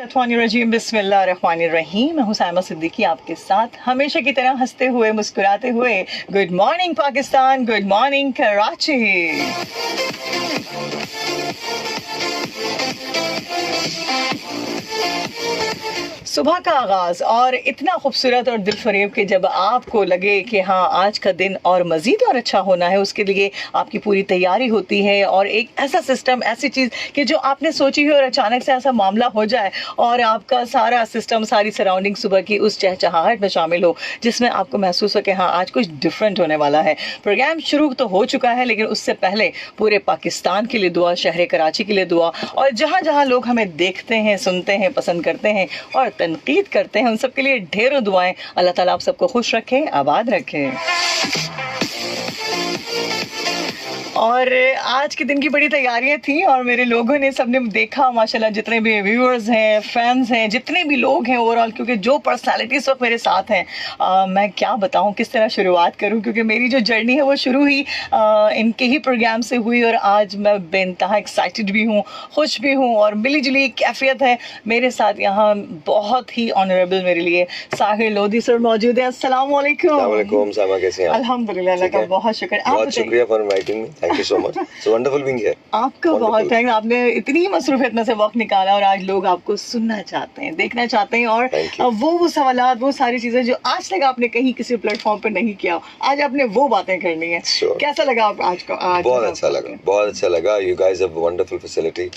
रजीम बिस्मिल्लाहिर्रहमानिर्रहीम। मैं हूं साइमा सिद्दीकी आपके साथ हमेशा की तरह हंसते हुए मुस्कुराते हुए। Good morning Pakistan, good morning Karachi. सुबह का आगाज और इतना खूबसूरत और दिल फरेब के जब आपको लगे कि हाँ आज का दिन और मज़ीद और अच्छा होना है, उसके लिए आपकी पूरी तैयारी होती है और एक ऐसा सिस्टम, ऐसी चीज़ कि जो आपने सोची हुई और अचानक से ऐसा मामला हो जाए और आपका सारा सिस्टम, सारी सराउंडिंग सुबह की उस चहचहाहट में शामिल हो जिसमें आपको महसूस हो कि हाँ आज कुछ डिफरेंट होने वाला है। प्रोग्राम शुरू तो हो चुका है, लेकिन उससे पहले पूरे पाकिस्तान के लिए दुआ, शहर कराची के लिए दुआ, और जहाँ जहाँ लोग हमें देखते हैं, सुनते हैं, पसंद करते हैं और तनकीद करते हैं, उन सब के लिए ढेरों दुआएं। अल्लाह ताला आप सबको खुश रखे, आबाद रखे। और आज के दिन की बड़ी तैयारियां थी और मेरे लोगों ने, सबने देखा माशाल्लाह, जितने भी व्यूअर्स हैं, फैंस हैं, जितने भी लोग हैं ओवरऑल, क्योंकि जो पर्सनालिटी इस वक्त मेरे साथ हैं, मैं क्या बताऊं किस तरह शुरुआत करूं, क्योंकि मेरी जो जर्नी है वो शुरू ही इनके ही प्रोग्राम से हुई और आज मैं बेइंतहा एक्साइटेड भी हूँ, खुश भी हूँ और मिली जुली कैफियत है मेरे साथ। यहाँ बहुत ही ऑनरेबल मेरे लिए साहिर लोधी सर मौजूद है। अस्सलाम वालेकुम। सामा, कैसे हैं? अल्हम्दुलिल्लाह, अल्लाह का बहुत शुक्र। बहुत शुक्रिया for inviting me. Thank you so much. So wonderful being here. आपका बहुत थैंक्स। आपने इतनी मसरूफियत में से वक्त निकाला और आज लोग आपको सुनना चाहते हैं, देखना चाहते हैं और वो सवालात, वो सारी चीजें जो आज तक आपने कहीं किसी प्लेटफॉर्म पे नहीं किया, आज आपने वो बातें करनी है। कैसा लगा आप आज का? बहुत अच्छा लगा। You guys have wonderful facility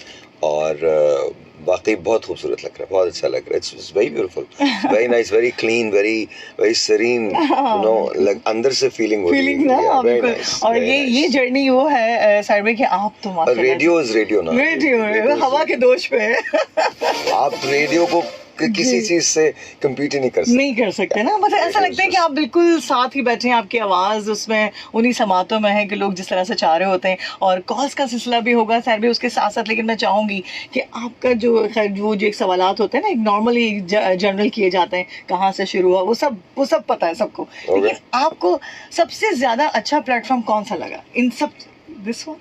और वाकई बहुत खूबसूरत लग रहा है, बहुत अच्छा लग रहा है। It's very beautiful, very nice, very clean, very serene, you know, अंदर से फीलिंग हो रही है। Very nice. और ये जर्नी वो है सर में कि आप तो माशाल्लाह रेडियो इज रेडियो ना, रेडियो हवा के दोष पे है। आप रेडियो को किसी चीज से कम्पीट ही नहीं कर सकते ना। मतलब ऐसा लगता है कि आप बिल्कुल साथ ही बैठे हैं, आपकी आवाज उसमें उन्हीं समातों में है कि लोग जिस तरह से चाह रहे होते हैं। और कॉल्स का सिलसिला भी होगा सर भी उसके साथ साथ, लेकिन मैं चाहूंगी कि आपका जो वो जो एक सवालात होते हैं ना, एक नॉर्मली जनरल किए जाते हैं, कहाँ से शुरू हुआ, वो सब पता है सबको, लेकिन आपको सबसे ज्यादा अच्छा प्लेटफॉर्म कौन सा लगा इन सब? This one,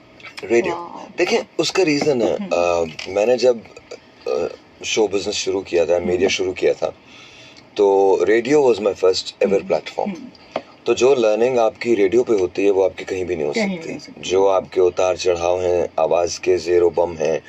radio. देखिए उसका रीजन है, मैंने जब शो बिजनेस शुरू किया था, मीडिया शुरू किया था, तो radio was my first ever platform. तो जो लर्निंग आपकी रेडियो पे होती है वो आपकी कहीं भी नहीं हो सकती। जो आपके उतार चढ़ाव हैं, आवाज़ के ज़ेरो बम हैं,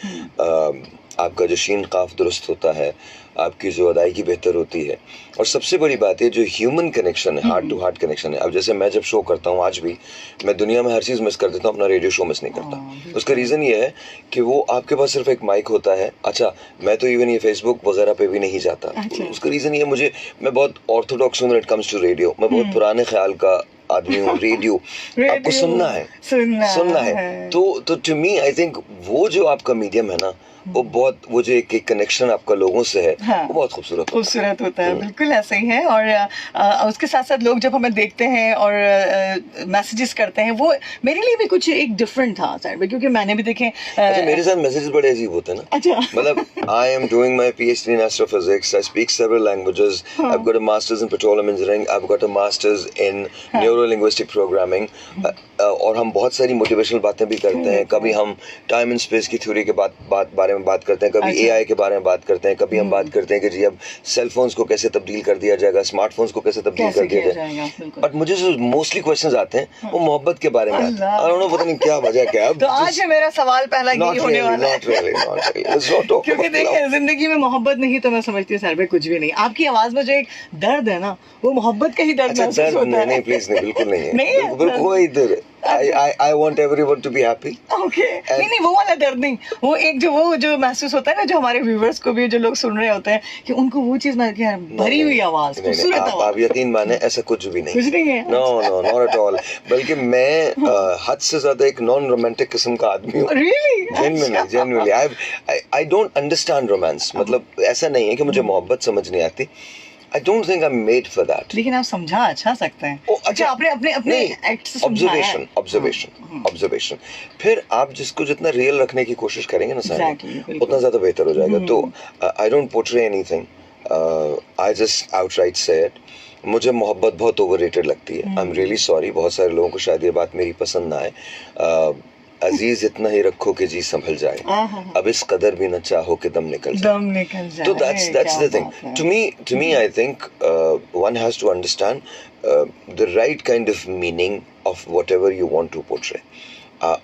आपका जो शीन काफ दुरुस्त होता है, आपकी जो अदायगी बेहतर होती है, और सबसे बड़ी बात है जो ह्यूमन कनेक्शन है, हार्ट टू हार्ट कनेक्शन है। अब जैसे मैं जब शो करता हूँ, आज भी मैं दुनिया में हर चीज़ मिस कर देता हूँ, अपना रेडियो शो मिस नहीं करता। उसका रीज़न ये है कि वो आपके पास सिर्फ एक माइक होता है। अच्छा, मैं तो इवन ये फेसबुक वगैरह पे भी नहीं जाता। उसका रीज़न ये, मैं बहुत ऑर्थोडॉक्स हूँ when it comes to radio. मैं बहुत पुराने ख्याल का आदमी हूँ। रेडियो आपको सुनना है। तो टू मी आई थिंक वो जो आपका मीडियम है ना, वो जो एक कनेक्शन आपका लोगों से है, वो बहुत खूबसूरत होता है। बिल्कुल ऐसे ही है। और उसके साथ साथ लोग जब हमें देखते हैं और मैसेजेस करते हैं, वो मेरे लिए भी कुछ एक डिफरेंट था सर, क्योंकि मैंने भी देखे। अच्छा, मेरे साथ मैसेजेस बड़े अजीब होते हैं ना। अच्छा। मतलब I am doing my PhD in astrophysics, I speak several languages, I have got a masters in petroleum engineering, I have got a masters in neuro linguistic programming, और हम बहुत सारी मोटिवेशनल बातें भी करते हैं। कभी हम टाइम एंड स्पेस की थ्योरी के बारे में बात करते हैं, कभी एआई के बारे में बात करते हैं, कभी हम बात करते हैं कि जी अब सेल फोन्स को कैसे तब्दील कर दिया जाएगा, स्मार्टफोन्स को कैसे तब्दील कर दिया जाएगा। बट मुझे जो मोस्टली क्वेश्चंस आते हैं वो मोहब्बत के बारे में आते हैं। आई डोंट नो, पता नहीं क्या वजह क्या है। तो आज मेरा सवाल पहला यही होने वाला है। क्योंकि देखिए, जिंदगी में मोहब्बत नहीं तो मैं समझती हूँ सर भाई कुछ भी नहीं। आपकी आवाज में जो एक दर्द है ना, वो मोहब्बत का ही दर्द महसूस होता है। नहीं प्लीज, नहीं, बिल्कुल नहीं है। बिल्कुल कोई दर्द। I want everyone to be happy. Okay. नहीं, वो वाला दर्द नहीं। वो एक जो महसूस होता है ना, जो हमारे व्यूवर्स को भी, जो लोग सुन रहे होते हैं, कि उनको वो चीज भरी हुई आवाज, खूबसूरत आवाज। आप यकीन माने, ऐसा कुछ भी नहीं। कुछ नहीं है। No, not at all. बल्कि मैं हद से ज्यादा एक नॉन रोमांटिक किस्म का आदमी हूँ। Really? Genuinely. I don't understand romance. मतलब ऐसा नहीं है कि मुझे मोहब्बत समझ नहीं आती। I don't think I'm made for that. लेकिन आप समझा अच्छा सकते हैं। अच्छा, अपने एक्ट से ऑब्जर्वेशन। फिर आप जिसको जितना रियल रखने की कोशिश करेंगे ना सर, उतना ज्यादा बेहतर हो जाएगा। तो I don't portray anything. I just outright say it. मुझे मोहब्बत बहुत ओवररेटेड लगती है। आई एम रियली सॉरी, बहुत सारे लोगों को शायद ये बात मेरी पसंद ना आए। अजीज इतना ही रखो कि जी संभल जाए, अब इस कदर भी न चाहो कि दम निकल जाए। दम निकल जाए। तो that's the thing. To me, I think one has to understand the right kind of meaning of whatever you want to portray.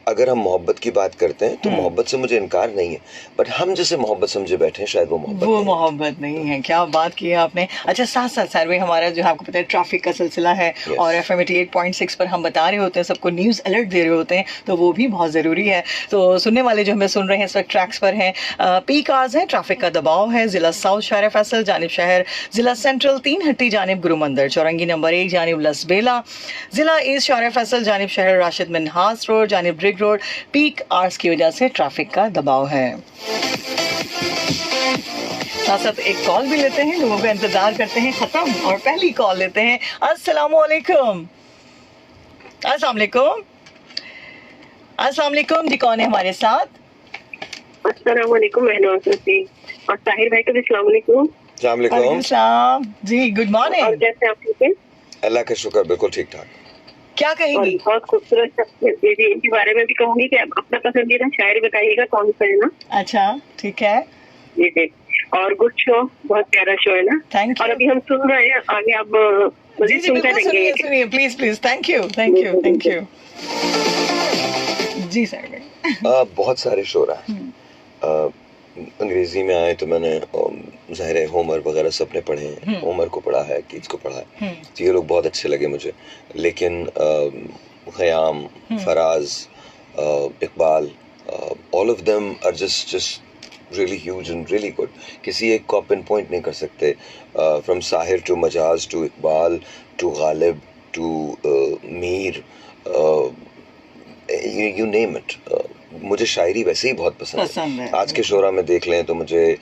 अगर हम मोहब्बत की बात करते हैं तो मोहब्बत से मुझे इनकार नहीं है, बट हम जैसे मोहब्बत समझे बैठे हैं शायद वो मोहब्बत नहीं है। क्या बात की है आपने। अच्छा, साथ साथ सर भाई हमारा जो है आपको पता है ट्रैफिक का सिलसिला है, और FM 88.6 पर हम बता रहे होते हैं, सबको न्यूज़ अलर्ट दे रहे होते हैं, तो वो भी बहुत ज़रूरी है। तो सुनने वाले जो हमें सुन रहे हैं इस वक्त ट्रैक्स पर हैं, पीक आवर्स है, ट्रैफिक का दबाव है। ज़िला साउथ शार फैसल जानिब शहर, ज़िला सेंट्रल 3 हट्टी जानिब गुरु मंदिर, चौरंगी नंबर 1 जानिब लसबेला, ज़िला ईस्ट शार फैसल जानिब शहर राशिद मिन्हास रोड जानिब ब्रिग रोड, पीक आवर्स की वजह से ट्रैफिक का दबाव है। साथ साथ एक कॉल भी लेते हैं, लोगों का इंतजार करते हैं खत्म, और पहली कॉल लेते हैं। अस्सलाम वालेकुम। अस्सलाम वालेकुम। अस्सलाम वालेकुम जी, कौन है हमारे साथ? अस्सलाम वालेकुम और ताहिर भाई को भी अस्सलाम वालेकुम। वालेकुम जी, गुड मॉर्निंग। और कैसे आप ठीक हैं? अल्लाह का शुक्र, बिल्कुल ठीक ठाक। क्या कहेंगी? बहुत खूबसूरत शख्सियत जी, इनके बारे में भी कहूंगी कि अपना पसंदीदा शायरी बताइएगा कौन सा है ना। अच्छा, ठीक है जी जी। और गुड शो, बहुत प्यारा शो है ना। Thank you. और अभी हम सुन रहे हैं, आगे आप जी जी बिल्कुल, सुनिए please please. Thank you thank you thank you जी सर। बहुत सारे शो रहा है। अंग्रेजी में आए तो मैंने ज़ाहिर है होमर वगैरह सबने पढ़े हैं, होमर को पढ़ा है, कीट्स को पढ़ा है, तो ये लोग बहुत अच्छे लगे मुझे। लेकिन Khayyam, Faraz, Iqbal, all of them are just really huge and really good. किसी एक को आप पिन पॉइंट नहीं कर सकते, from Sahir to Majaz to Iqbal to Ghalib to Meer, you name it. मुझे शायरी वैसे ही बहुत पसंद है। आज के शोरा में देख लें तो मुझे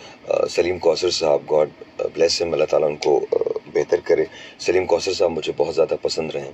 सलीम कौसर साहब, गॉड ब्लेस हिम, अल्लाह ताला उनको बेहतर करे, सलीम कौसर साहब मुझे बहुत ज़्यादा पसंद रहे।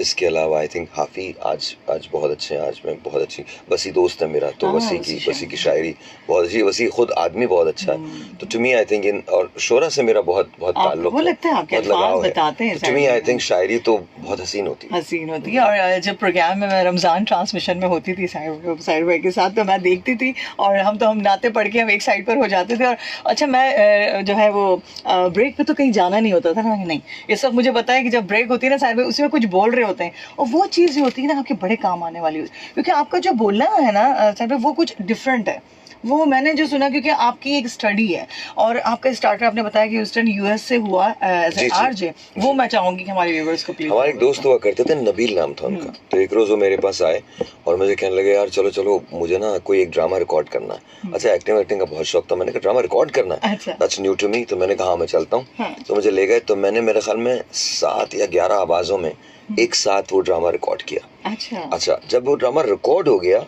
इसके अलावा आई थिंक हाफी आज बहुत अच्छे हैं। आज मैं बहुत अच्छी, वसी दोस्त है मेरा, तो वसी की शायरी बहुत अच्छी, वसी खुद आदमी बहुत अच्छा है। तो to me I think in, और शोरा से मेरा बहुत ताल्लुक है, बहुत लगाव है। टू मी आई थिंक शायरी तो बहुत हसीन होती है। और जब प्रोग्राम में मैं रमज़ान ट्रांसमिशन में होती थी साहिर भाई के साथ, तो मैं देखती थी, और हम नाते पढ़ के हम एक साइड पर हो जाते थे। और अच्छा, मैं जो है वो ब्रेक पे तो कहीं जाना नहीं होता था ना, नहीं, ये सब मुझे पता है कि जब ब्रेक होती है ना साहिर भाई, उसमें कुछ बोल रहे होते हैं, और वो चीज़ जो होती है ना आपके बड़े काम आने वाली होती है, क्योंकि आपका जो बोलना है ना साहिर भाई, वो कुछ डिफरेंट है। वो मैंने जो सुना, क्योंकि आपकी एक स्टडी है, और आपका स्टार्टर आपने बताया कि ह्यूस्टन यूएस से हुआ एज ए आरजे, वो मैं चाहूंगी कि हमारे व्यूअर्स को प्लीज। हमारे एक दोस्त हुआ करते थे, नबील नाम था उनका, तो एक रोज वो मेरे पास आए और मुझे कहने लगे, यार चलो चलो मुझे ना कोई एक ड्रामा रिकॉर्ड करना है। अच्छा, एक्टिंग का बहुत शौक था। मैंने कहा ड्रामा रिकॉर्ड करना है, दैट्स न्यू टू मी। तो मैंने कहा हाँ मैं चलता हूँ। तो मुझे ले गए, तो मैंने मेरे ख्याल में 7 या 11 आवाजों में एक साथ वो ड्रामा रिकॉर्ड किया। अच्छा, जब वो ड्रामा रिकॉर्ड हो गया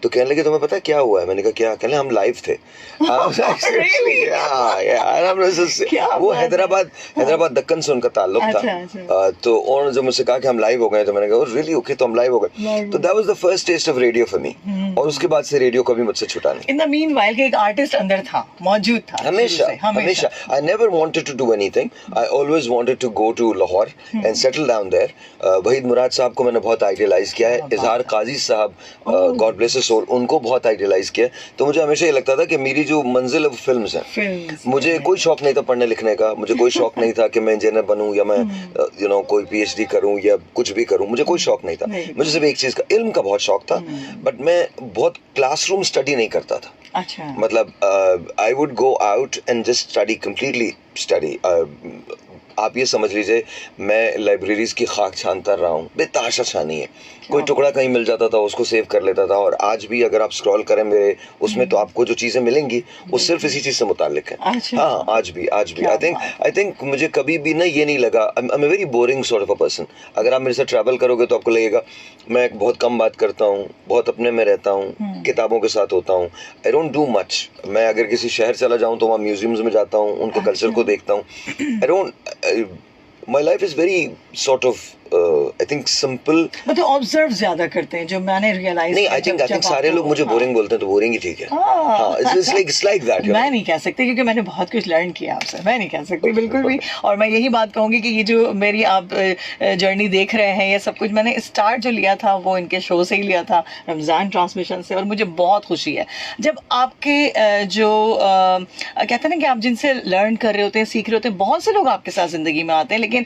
तो कहने लगे तुम्हें पता है क्या हुआ है? मैंने कहा क्या? कहने हम लाइव थे। वो हैदराबाद दक्कन से उनका ताल्लुक था। तो उन्होंने जब मुझसे कहा कि हम लाइव हो गए, तो मैंने कहा रियली ओके, तो हम लाइव हो गए। तो that was the first test of radio for me, और उसके बाद से रेडियो कभी मुझसे छूटा नहीं। इन द मीनवाइल के एक आर्टिस्ट अंदर था, मौजूद था हमेशा। I never wanted to do anything, I always wanted to go to Lahore and settle down there. Waheed Murad साहब को मैंने बहुत आइडियलाइज किया है, इजहार काजी साहब, गॉड ब्लेस हिज सोल, उनको बहुत आइडियलाइज किया। तो मुझे हमेशा ये लगता था कि मेरी जो मंजिल है वो फिल्म्स हैं। मुझे कोई शौक नहीं था पढ़ने लिखने का, मुझे कोई शौक नहीं था कि मैं इंजीनियर बनूं या मैं कोई PhD करूं या कुछ भी करूं, मुझे कोई शौक नहीं था। मुझे सिर्फ एक चीज का, इल्म का बहुत शौक था, बट मैं बहुत क्लासरूम स्टडी नहीं करता था। अच्छा, मतलब I would go out and just study, completely study. आप ये समझ लीजिए मैं लाइब्रेरीज की खाक छानता रहा हूँ, बेताशा छानी है। कोई टुकड़ा कहीं मिल जाता था उसको सेव कर लेता था, और आज भी अगर आप स्क्रॉल करें मेरे उसमें तो आपको जो चीज़ें मिलेंगी वो सिर्फ इसी चीज़ से मुताल्लिक है। हाँ, आज भी आई थिंक मुझे कभी भी ना ये नहीं लगा, I am a very boring sort of a person. अगर आप मेरे साथ ट्रैवल करोगे तो आपको लगेगा मैं बहुत कम बात करता हूँ, बहुत अपने में रहता हूँ, किताबों के साथ होता हूँ, आई डोंट डू मच। मैं अगर किसी शहर चला जाऊँ तो वहाँ म्यूजियम्स में जाता हूँ, उनके कल्चर को देखता हूँ। I don't, my life is very sort of I think simple, मतलब ऑब्जर्व ज्यादा करते हैं जो मैंने रियलाइज नहीं, आई थिंक सारे लोग मुझे बोरिंग बोलते हैं, तो बोरिंग ही ठीक है। हाँ, इट्स लाइक दैट। मैं नहीं कह सकती क्योंकि मैंने बहुत कुछ लर्न किया आपसे, मैं नहीं कह सकती बिल्कुल भी। और मैं यही बात कहूंगी कि ये जो मेरी आप जर्नी देख रहे हैं, ये सब कुछ मैंने स्टार्ट जो लिया था वो इनके शो से ही लिया था, रमज़ान ट्रांसमिशन से, और मुझे बहुत खुशी है जब आपके जो कहते हैं ना कि आप जिनसे लर्न कर रहे होते हैं, सीख रहे होते हैं, बहुत से लोग आपके साथ ज़िंदगी में आते हैं, लेकिन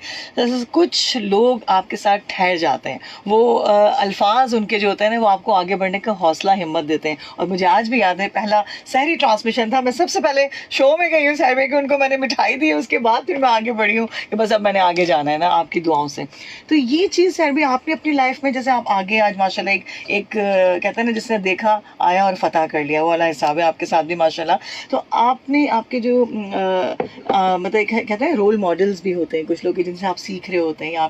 कुछ लोग आपके साथ ठहर जाते हैं। वो अल्फाज उनके जो होते हैं ना, वो आपको आगे बढ़ने का हौसला हिम्मत देते हैं। और मुझे आज भी याद है, पहला सहरी ट्रांसमिशन था, मैं सबसे पहले शो में गई हूँ सहरी को, उनको मैंने मिठाई दी, उसके बाद फिर मैं आगे बढ़ी हूँ कि बस अब मैंने आगे जाना है ना आपकी दुआओं से। तो ये चीज़ सहरी आपने अपनी लाइफ में, जैसे आप आगे आज माशाल्लाह एक कहते हैं ना, जिसने देखा आया और फतह कर लिया, वो वाला हिसाब है आपके साथ भी माशाल्लाह। तो आपने आपके जो मतलब कहते हैं रोल मॉडल्स भी होते हैं कुछ लोग जिनसे आप सीख रहे होते हैं, या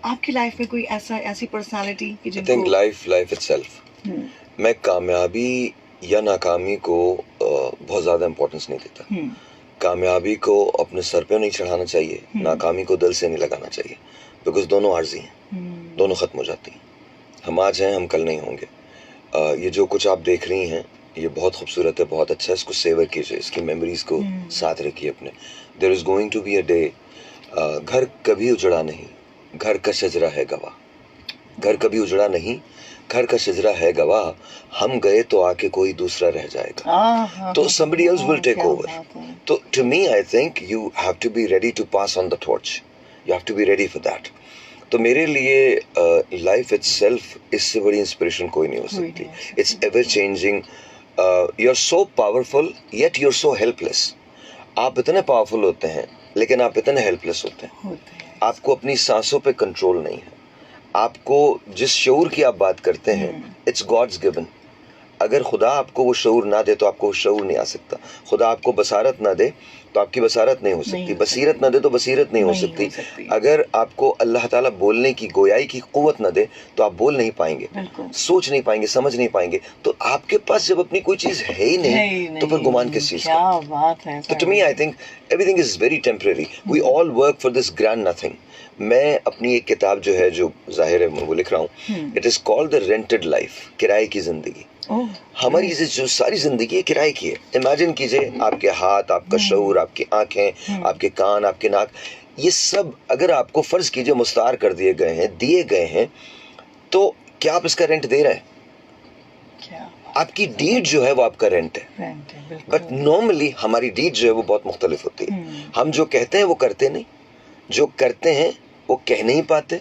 आपकी लाइफ में कोई ऐसी पर्सनालिटी कि आई थिंक लाइफ इटसेल्फ, मैं कामयाबी या नाकामी को बहुत ज़्यादा इम्पोर्टेंस नहीं देता। कामयाबी को अपने सर पे नहीं चढ़ाना चाहिए, नाकामी को दिल से नहीं लगाना चाहिए, बिकॉज दोनों आर्जी हैं, दोनों ख़त्म हो जाती हैं। हम आज हैं, हम कल नहीं होंगे। ये जो कुछ आप देख रही हैं, ये बहुत खूबसूरत है, बहुत अच्छा है, इसको सेवर कीजिए, इसकी मेमोरीज़ को साथ रखिए अपने। There is going to be a day, घर कभी उजड़ा नहीं, घर का शजरा है गवाह, घर कभी उजड़ा नहीं, घर का शजरा है गवाह, हम गए तो आके कोई दूसरा रह जाएगा, तो somebody else will take over। तो to me I think you have to be ready to pass on the torch, you have to be ready for that। तो मेरे लिए लाइफ इटसेल्फ इससे बड़ी इंस्पिरेशन कोई नहीं हो सकती। It's ever changing, you are so powerful yet you are so helpless. आप इतने पावरफुल होते हैं लेकिन आप इतने हेल्पलेस होते हैं। आपको अपनी सांसों पे कंट्रोल नहीं है। आपको जिस शऊर की आप बात करते हैं, इट्स गॉड्स गिवन। अगर खुदा आपको वो शऊर ना दे तो आपको वो शऊर नहीं आ सकता। खुदा आपको बसारत ना दे तो आपकी बसारत नहीं हो सकती, बसीरत ना दे तो बसीरत नहीं हो सकती। अगर आपको अल्लाह ताला बोलने की, गोयाई की क़ुव्वत ना दे तो आप बोल नहीं पाएंगे, सोच नहीं पाएंगे, समझ नहीं पाएंगे। तो आपके पास जब अपनी कोई चीज़ है ही नहीं तो फिर गुमान किस चीज़ का? तो to me I think everything is very temporary. We all work for this grand nothing. मैं अपनी एक किताब जो है, जो जाहिर है मैं वो लिख रहा हूँ, it is called the rented life, किराए की ज़िंदगी। हमारी जो सारी जिंदगी है किराए की है। इमेजिन कीजिए, आपके हाथ, आपका शऊर, आपकी आंखें, आपके कान, आपके नाक, ये सब अगर आपको फर्ज कीजिए मुस्तार कर दिए गए हैं, तो क्या आप इसका रेंट दे रहे हैं? आपकी डीड जो है वो आपका रेंट है। बट नॉर्मली हमारी डीड जो है वो बहुत मुख्तलिफ होती है। हम जो कहते हैं वो करते नहीं, जो करते हैं वो कह नहीं पाते,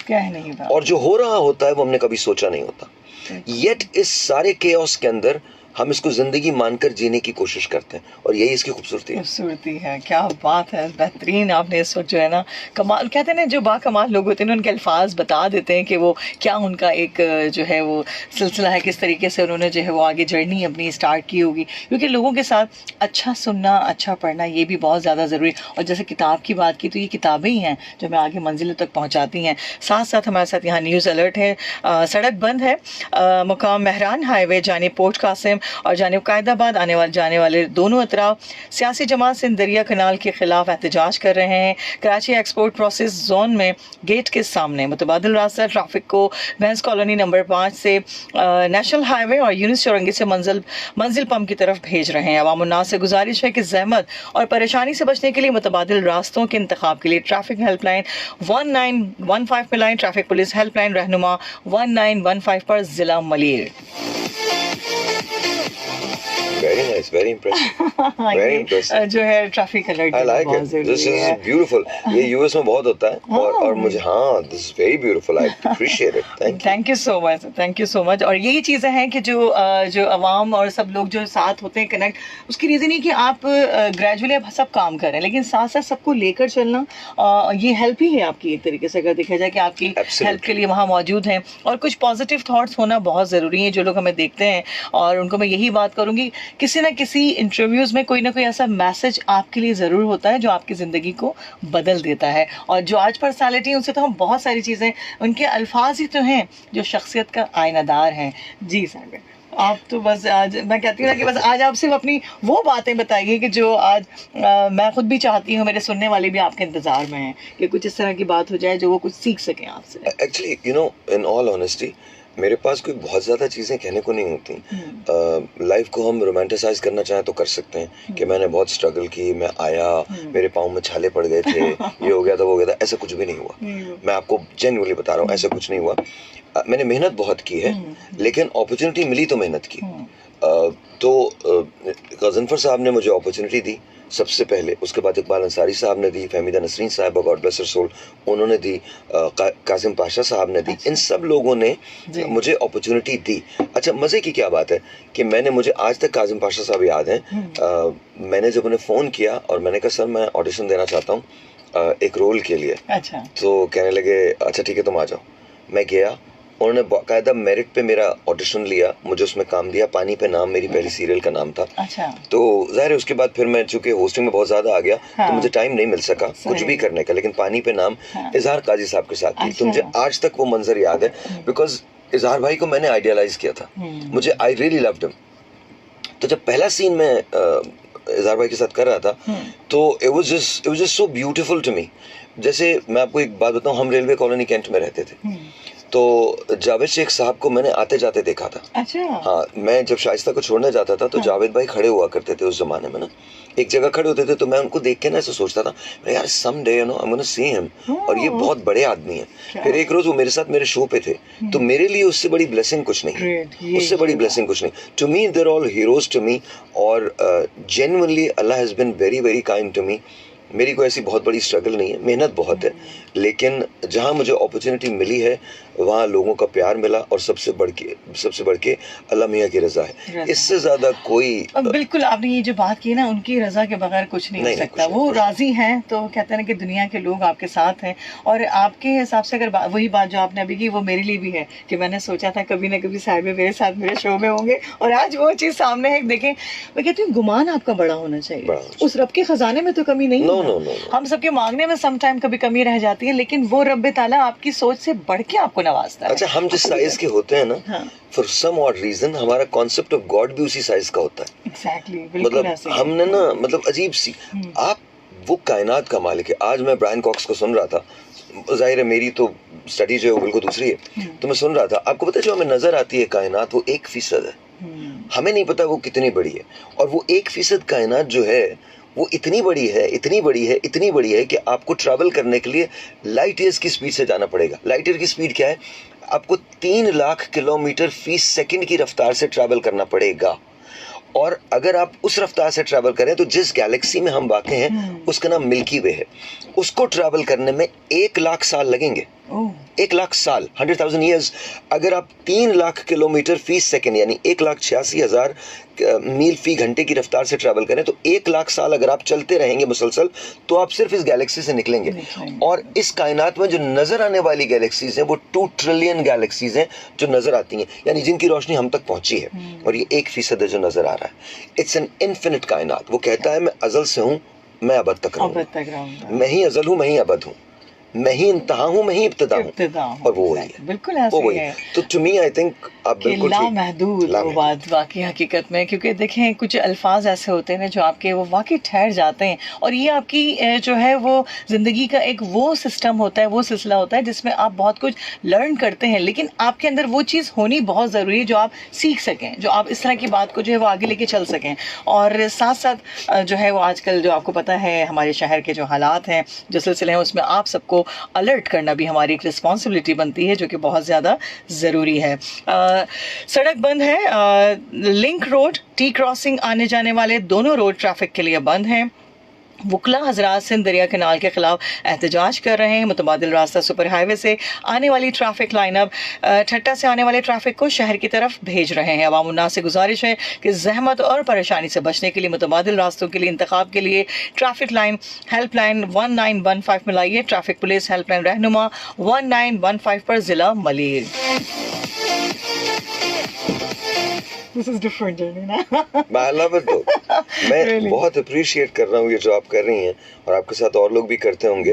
और जो हो रहा होता है वो हमने कभी सोचा नहीं होता। येट इस सारे केओस के अंदर हम इसको जिंदगी मानकर जीने की कोशिश करते हैं, और यही इसकी खूबसूरती है। क्या बात है, बेहतरीन। आपने इस वक्त जो है ना, कमाल, कहते हैं ना, जो बाकमाल लोग होते हैं उनके अल्फाज बता देते हैं कि वो क्या उनका एक जो है वो सिलसिला है, किस तरीके से उन्होंने जो है वो आगे जर्नी अपनी स्टार्ट की होगी। क्योंकि लोगों के साथ अच्छा सुनना, अच्छा पढ़ना, ये भी बहुत ज़्यादा ज़रूरी है। और जैसे किताब की बात की, तो ये किताबें ही हैं जो हमें आगे मंजिलों तक पहुँचाती हैं। साथ साथ हमारे साथ यहाँ न्यूज़ अलर्ट है, सड़क बंद है, मुकाम महरान हाईवे जाने पोर्ट कासिम और जानिब कायदाबाद जाने वाले दोनों अतराफ सियासी जमात सिंध दरिया कनाल के खिलाफ एहतजाज कर रहे हैं। कराची एक्सपोर्ट प्रोसेस जोन में गेट के सामने मुतबादिल रास्ता ट्रैफिक को भैंस कॉलोनी नंबर 5 से नेशनल हाईवे और यूनिस चौरंगी से मंजिल पंप की तरफ भेज रहे हैं। अवाम उन्नास से गुजारिश है कि जहमत और परेशानी से बचने के लिए मुतबादिल रास्तों के इंतखाब के लिए ट्रैफिक हेल्पलाइन 1915 में लाइन। ट्रैफिक पुलिस हेल्पलाइन रहनुमा 1915 पर जिला Malir. Very nice, very impressive, very impressive। जो है traffic alert, I like it, this is beautiful। ये यूएस में बहुत होता है, और मुझे, हाँ, this is very beautiful, I appreciate it, thank you so much, thank you so much। और यही चीज़ें हैं कि जो अवाम और सब लोग जो साथ होते हैं कनेक्ट, उसकी रीज़न है कि आप ग्रेजुअली आप सब काम कर रहे हैं, लेकिन साथ साथ सबको लेकर चलना, ये हेल्प ही है आपकी एक तरीके से, अगर देखा जाए कि आपकी हेल्प के लिए वहाँ मौजूद हैं। और कुछ पॉजिटिव थाट्स होना बहुत ज़रूरी है, जो लोग हमें देखते हैं, और उनको मैं यही बात करूँगी, किसी ना किसी इंटरव्यूज़ में कोई ना कोई ऐसा मैसेज आपके लिए ज़रूर होता है जो आपकी ज़िंदगी को बदल देता है। और जो आज पर्सनालिटी है, उनसे तो हम बहुत सारी चीज़ें, उनके अल्फाज ही तो हैं जो शख्सियत का आईनादार हैं। जी साहब, आप तो बस आज मैं कहती हूँ ना कि बस आज आप सिर्फ अपनी वो बातें बताइए कि जो आज मैं खुद भी चाहती हूँ, मेरे सुनने वाले भी आपके इंतजार में हैं कि कुछ इस तरह की बात हो जाए जो वो कुछ सीख सकें आपसे। Actually you know, in all honesty मेरे पास कोई बहुत ज़्यादा चीज़ें कहने को नहीं होती। लाइफ को हम रोमांटिसाइज करना चाहें तो कर सकते हैं कि मैंने बहुत स्ट्रगल की, मैं आया, मेरे पाँव में छाले पड़ गए थे, ये हो गया था, वो हो गया था। ऐसा कुछ भी नहीं हुआ। मैं आपको जेन्युइनली बता रहा हूँ, ऐसा कुछ नहीं हुआ। मैंने मेहनत बहुत की है, लेकिन अपॉर्चुनिटी मिली तो मेहनत की। तो गज़नफर साहब ने मुझे अपॉर्चुनिटी दी सबसे पहले, उसके बाद इकबाल अंसारी साहब ने दी, फहमीदा नसरीन साहब, गॉड ब्लेस हर सोल, उन्होंने दी, कासिम पाशा साहब ने दी। इन सब लोगों ने मुझे अपॉर्चुनिटी दी। अच्छा, मज़े की क्या बात है कि मुझे आज तक कासिम पाशा साहब याद हैं। मैंने जब उन्हें फ़ोन किया और मैंने कहा सर मैं ऑडिशन देना चाहता हूँ एक रोल के लिए, अच्छा, तो कहने लगे अच्छा ठीक है तुम आ जाओ। मैं गया, उन्होंने बाकायदा मेरिट पे मेरा ऑडिशन लिया, मुझे उसमें काम दिया। पानी पे नाम मेरी पहली सीरियल का नाम था। अच्छा। तो जाहिर है उसके बाद फिर मैं चूंकि होस्टिंग में बहुत ज़्यादा आ गया, तो मुझे टाइम नहीं मिल सका कुछ भी करने का, लेकिन पानी पे नाम इजहार काजी साहब के साथ थी। तो मुझे आज तक वो मंजर याद है, बिकॉज इजहार भाई को मैंने आइडियलाइज किया था, मुझे आई रियली लव्ड हिम। तो जब पहला सीन में इजहार भाई के साथ कर रहा था, तो it was just so beautiful to me. जैसे मैं आपको एक बात बताऊं, हम रेलवे कॉलोनी कैंट में रहते थे, तो जावेद शेख साहब को मैंने आते जाते देखा था। अच्छा। हाँ, मैं जब शाइस्ता को छोड़ने जाता था तो जावेद भाई खड़े हुआ करते थे उस जमाने में ना, एक जगह खड़े होते थे। तो मैं उनको देख के ना ऐसा सोचता था यार some day you know I am gonna see him, और ये बहुत बड़े आदमी हैं। फिर एक रोज वो मेरे साथ मेरे शो पे थे, तो मेरे लिए उससे बड़ी ब्लेसिंग कुछ नहीं, उससे बड़ी ब्लेसिंग कुछ नहीं। To me they're all heroes to me, और genuinely Allah has been very very kind to me. मेरी कोई ऐसी बहुत बड़ी स्ट्रगल नहीं है, मेहनत बहुत है, लेकिन जहाँ मुझे अपॉर्चुनिटी मिली है वहाँ लोगों का प्यार मिला, और सबसे बढ़ के अल्लाह मियाँ की रज़ा है। इससे ज़्यादा कोई बिल्कुल आपने ये जो बात की ना, उनकी रज़ा के बगैर कुछ नहीं हो सकता। वो राज़ी हैं तो कहते हैं ना कि दुनिया के लोग आपके साथ हैं। और आपके हिसाब से अगर वही बात जो आपने अभी की, वो मेरे लिए भी है कि मैंने सोचा था कभी ना कभी साहिब मेरे साथ मेरे शो में होंगे, और आज वो चीज़ सामने है। देखें, मैं कहती हूँ गुमान आपका बड़ा होना चाहिए, उस रब के खजाने में तो कमी नहीं। हम सबके मांगने में सम टाइम कभी कमी रह जाती है, लेकिन वो रब ताला आपकी सोच से बढ़ के आपको नवाजता है। अच्छा, हम जिस साइज के होते हैं ना, फॉर सम ऑड रीजन हमारा कॉन्सेप्ट ऑफ गॉड भी उसी साइज का होता है। एग्जैक्टली, मतलब हमने ना, मतलब अजीब सी, आप वो कायनात का मालिक है। आज मैं ब्रायन कॉक्स को सुन रहा था, जाहिर है मेरी तो स्टडी जो है वो बिल्कुल दूसरी है, तो मैं सुन रहा था, आपको पता है जो हमें नजर आती है कायनात वो 1% है, हमें नहीं पता वो कितनी बड़ी है। और वो 1% कायनात जो है वो इतनी बड़ी है, इतनी बड़ी है, इतनी बड़ी है कि आपको ट्रैवल करने के लिए लाइट ईयर्स की स्पीड से जाना पड़ेगा। लाइट ईयर की स्पीड क्या है? आपको 3 लाख किलोमीटर फी सेकंड की रफ्तार से ट्रैवल करना पड़ेगा। और अगर आप उस रफ्तार से ट्रैवल करें तो जिस गैलेक्सी में हम वाक़ हैं उसका नाम मिल्की वे है, उसको ट्रैवल करने में 1 लाख साल लगेंगे। 1 लाख साल, 100,000 ईयर्स। अगर आप 3 लाख किलोमीटर फी सेकेंड यानी 1,86,000 मील फी घंटे की रफ्तार से ट्रैवल करें तो 1 लाख साल अगर आप चलते रहेंगे मुसलसल, तो आप सिर्फ इस गैलेक्सी से निकलेंगे। और इस कायनात में जो नजर आने वाली गैलेक्सीज हैं वो 2 ट्रिलियन गैलेक्सीज हैं जो नजर आती हैं, यानी जिनकी रोशनी हम तक पहुंची है, और ये 1% है जो नजर आ रहा है। इट्स एन इन्फिनिट कायनात। वो कहता है मैं अजल से हूँ, मैं अबद तक रहूंगा, मैं ही अजल हूँ, मैं ही अबद हूँ, मैं ही इंतहा हूँ, मैं ही इब्तिदा हूँ, और वो वही है। बिल्कुल ऐसे ही है। तो टू मी आई थिंक आप बिल्कुल लामहदूद वो बात वाकई हकीकत में, क्योंकि देखें कुछ अल्फाज ऐसे होते हैं ना जो आपके वो वाकई ठहर जाते हैं, और ये आपकी जो है वो ज़िंदगी का एक वो सिस्टम होता है, वो सिलसिला होता है जिसमें आप बहुत कुछ लर्न करते हैं, लेकिन आपके अंदर वो चीज़ होनी बहुत ज़रूरी है जो आप सीख सकें, जो आप इस तरह की बात को जो है वो आगे लेके चल सकें। और साथ साथ जो है वो आजकल जो आपको पता है हमारे शहर के जो हालात हैं, जो सिलसिले हैं, उसमें आप सबको अलर्ट करना भी हमारी एक रिस्पॉन्सिबिलिटी बनती है, जो कि बहुत ज़्यादा ज़रूरी है। सड़क बंद है, लिंक रोड, टी क्रॉसिंग आने जाने वाले दोनों रोड ट्रैफिक के लिए बंद हैं। वुकला हजरात सिंध दरिया कैनाल के खिलाफ एहतजाज कर रहे हैं। मुतबादिल रास्ता सुपर हाईवे से आने वाली ट्रैफिक लाइनअप ठट्टा से आने वाले ट्रैफिक को शहर की तरफ भेज रहे हैं। अवाम उन्नास से गुजारिश है कि जहमत और परेशानी से बचने के लिए मुतबादिल रास्तों के लिए इंतखाब के लिए ट्रैफिक लाइन हेल्पलाइन 1915 मिलाइए। ट्रैफिक पुलिस हेल्पलाइन रहनुमा 1915 पर जिला मलीर। This is different, ना? I love it though. मैं really? बहुत अप्रिशिएट कर रहा हूँ ये जो आप कर रही हैं, और आपके साथ और लोग भी करते होंगे।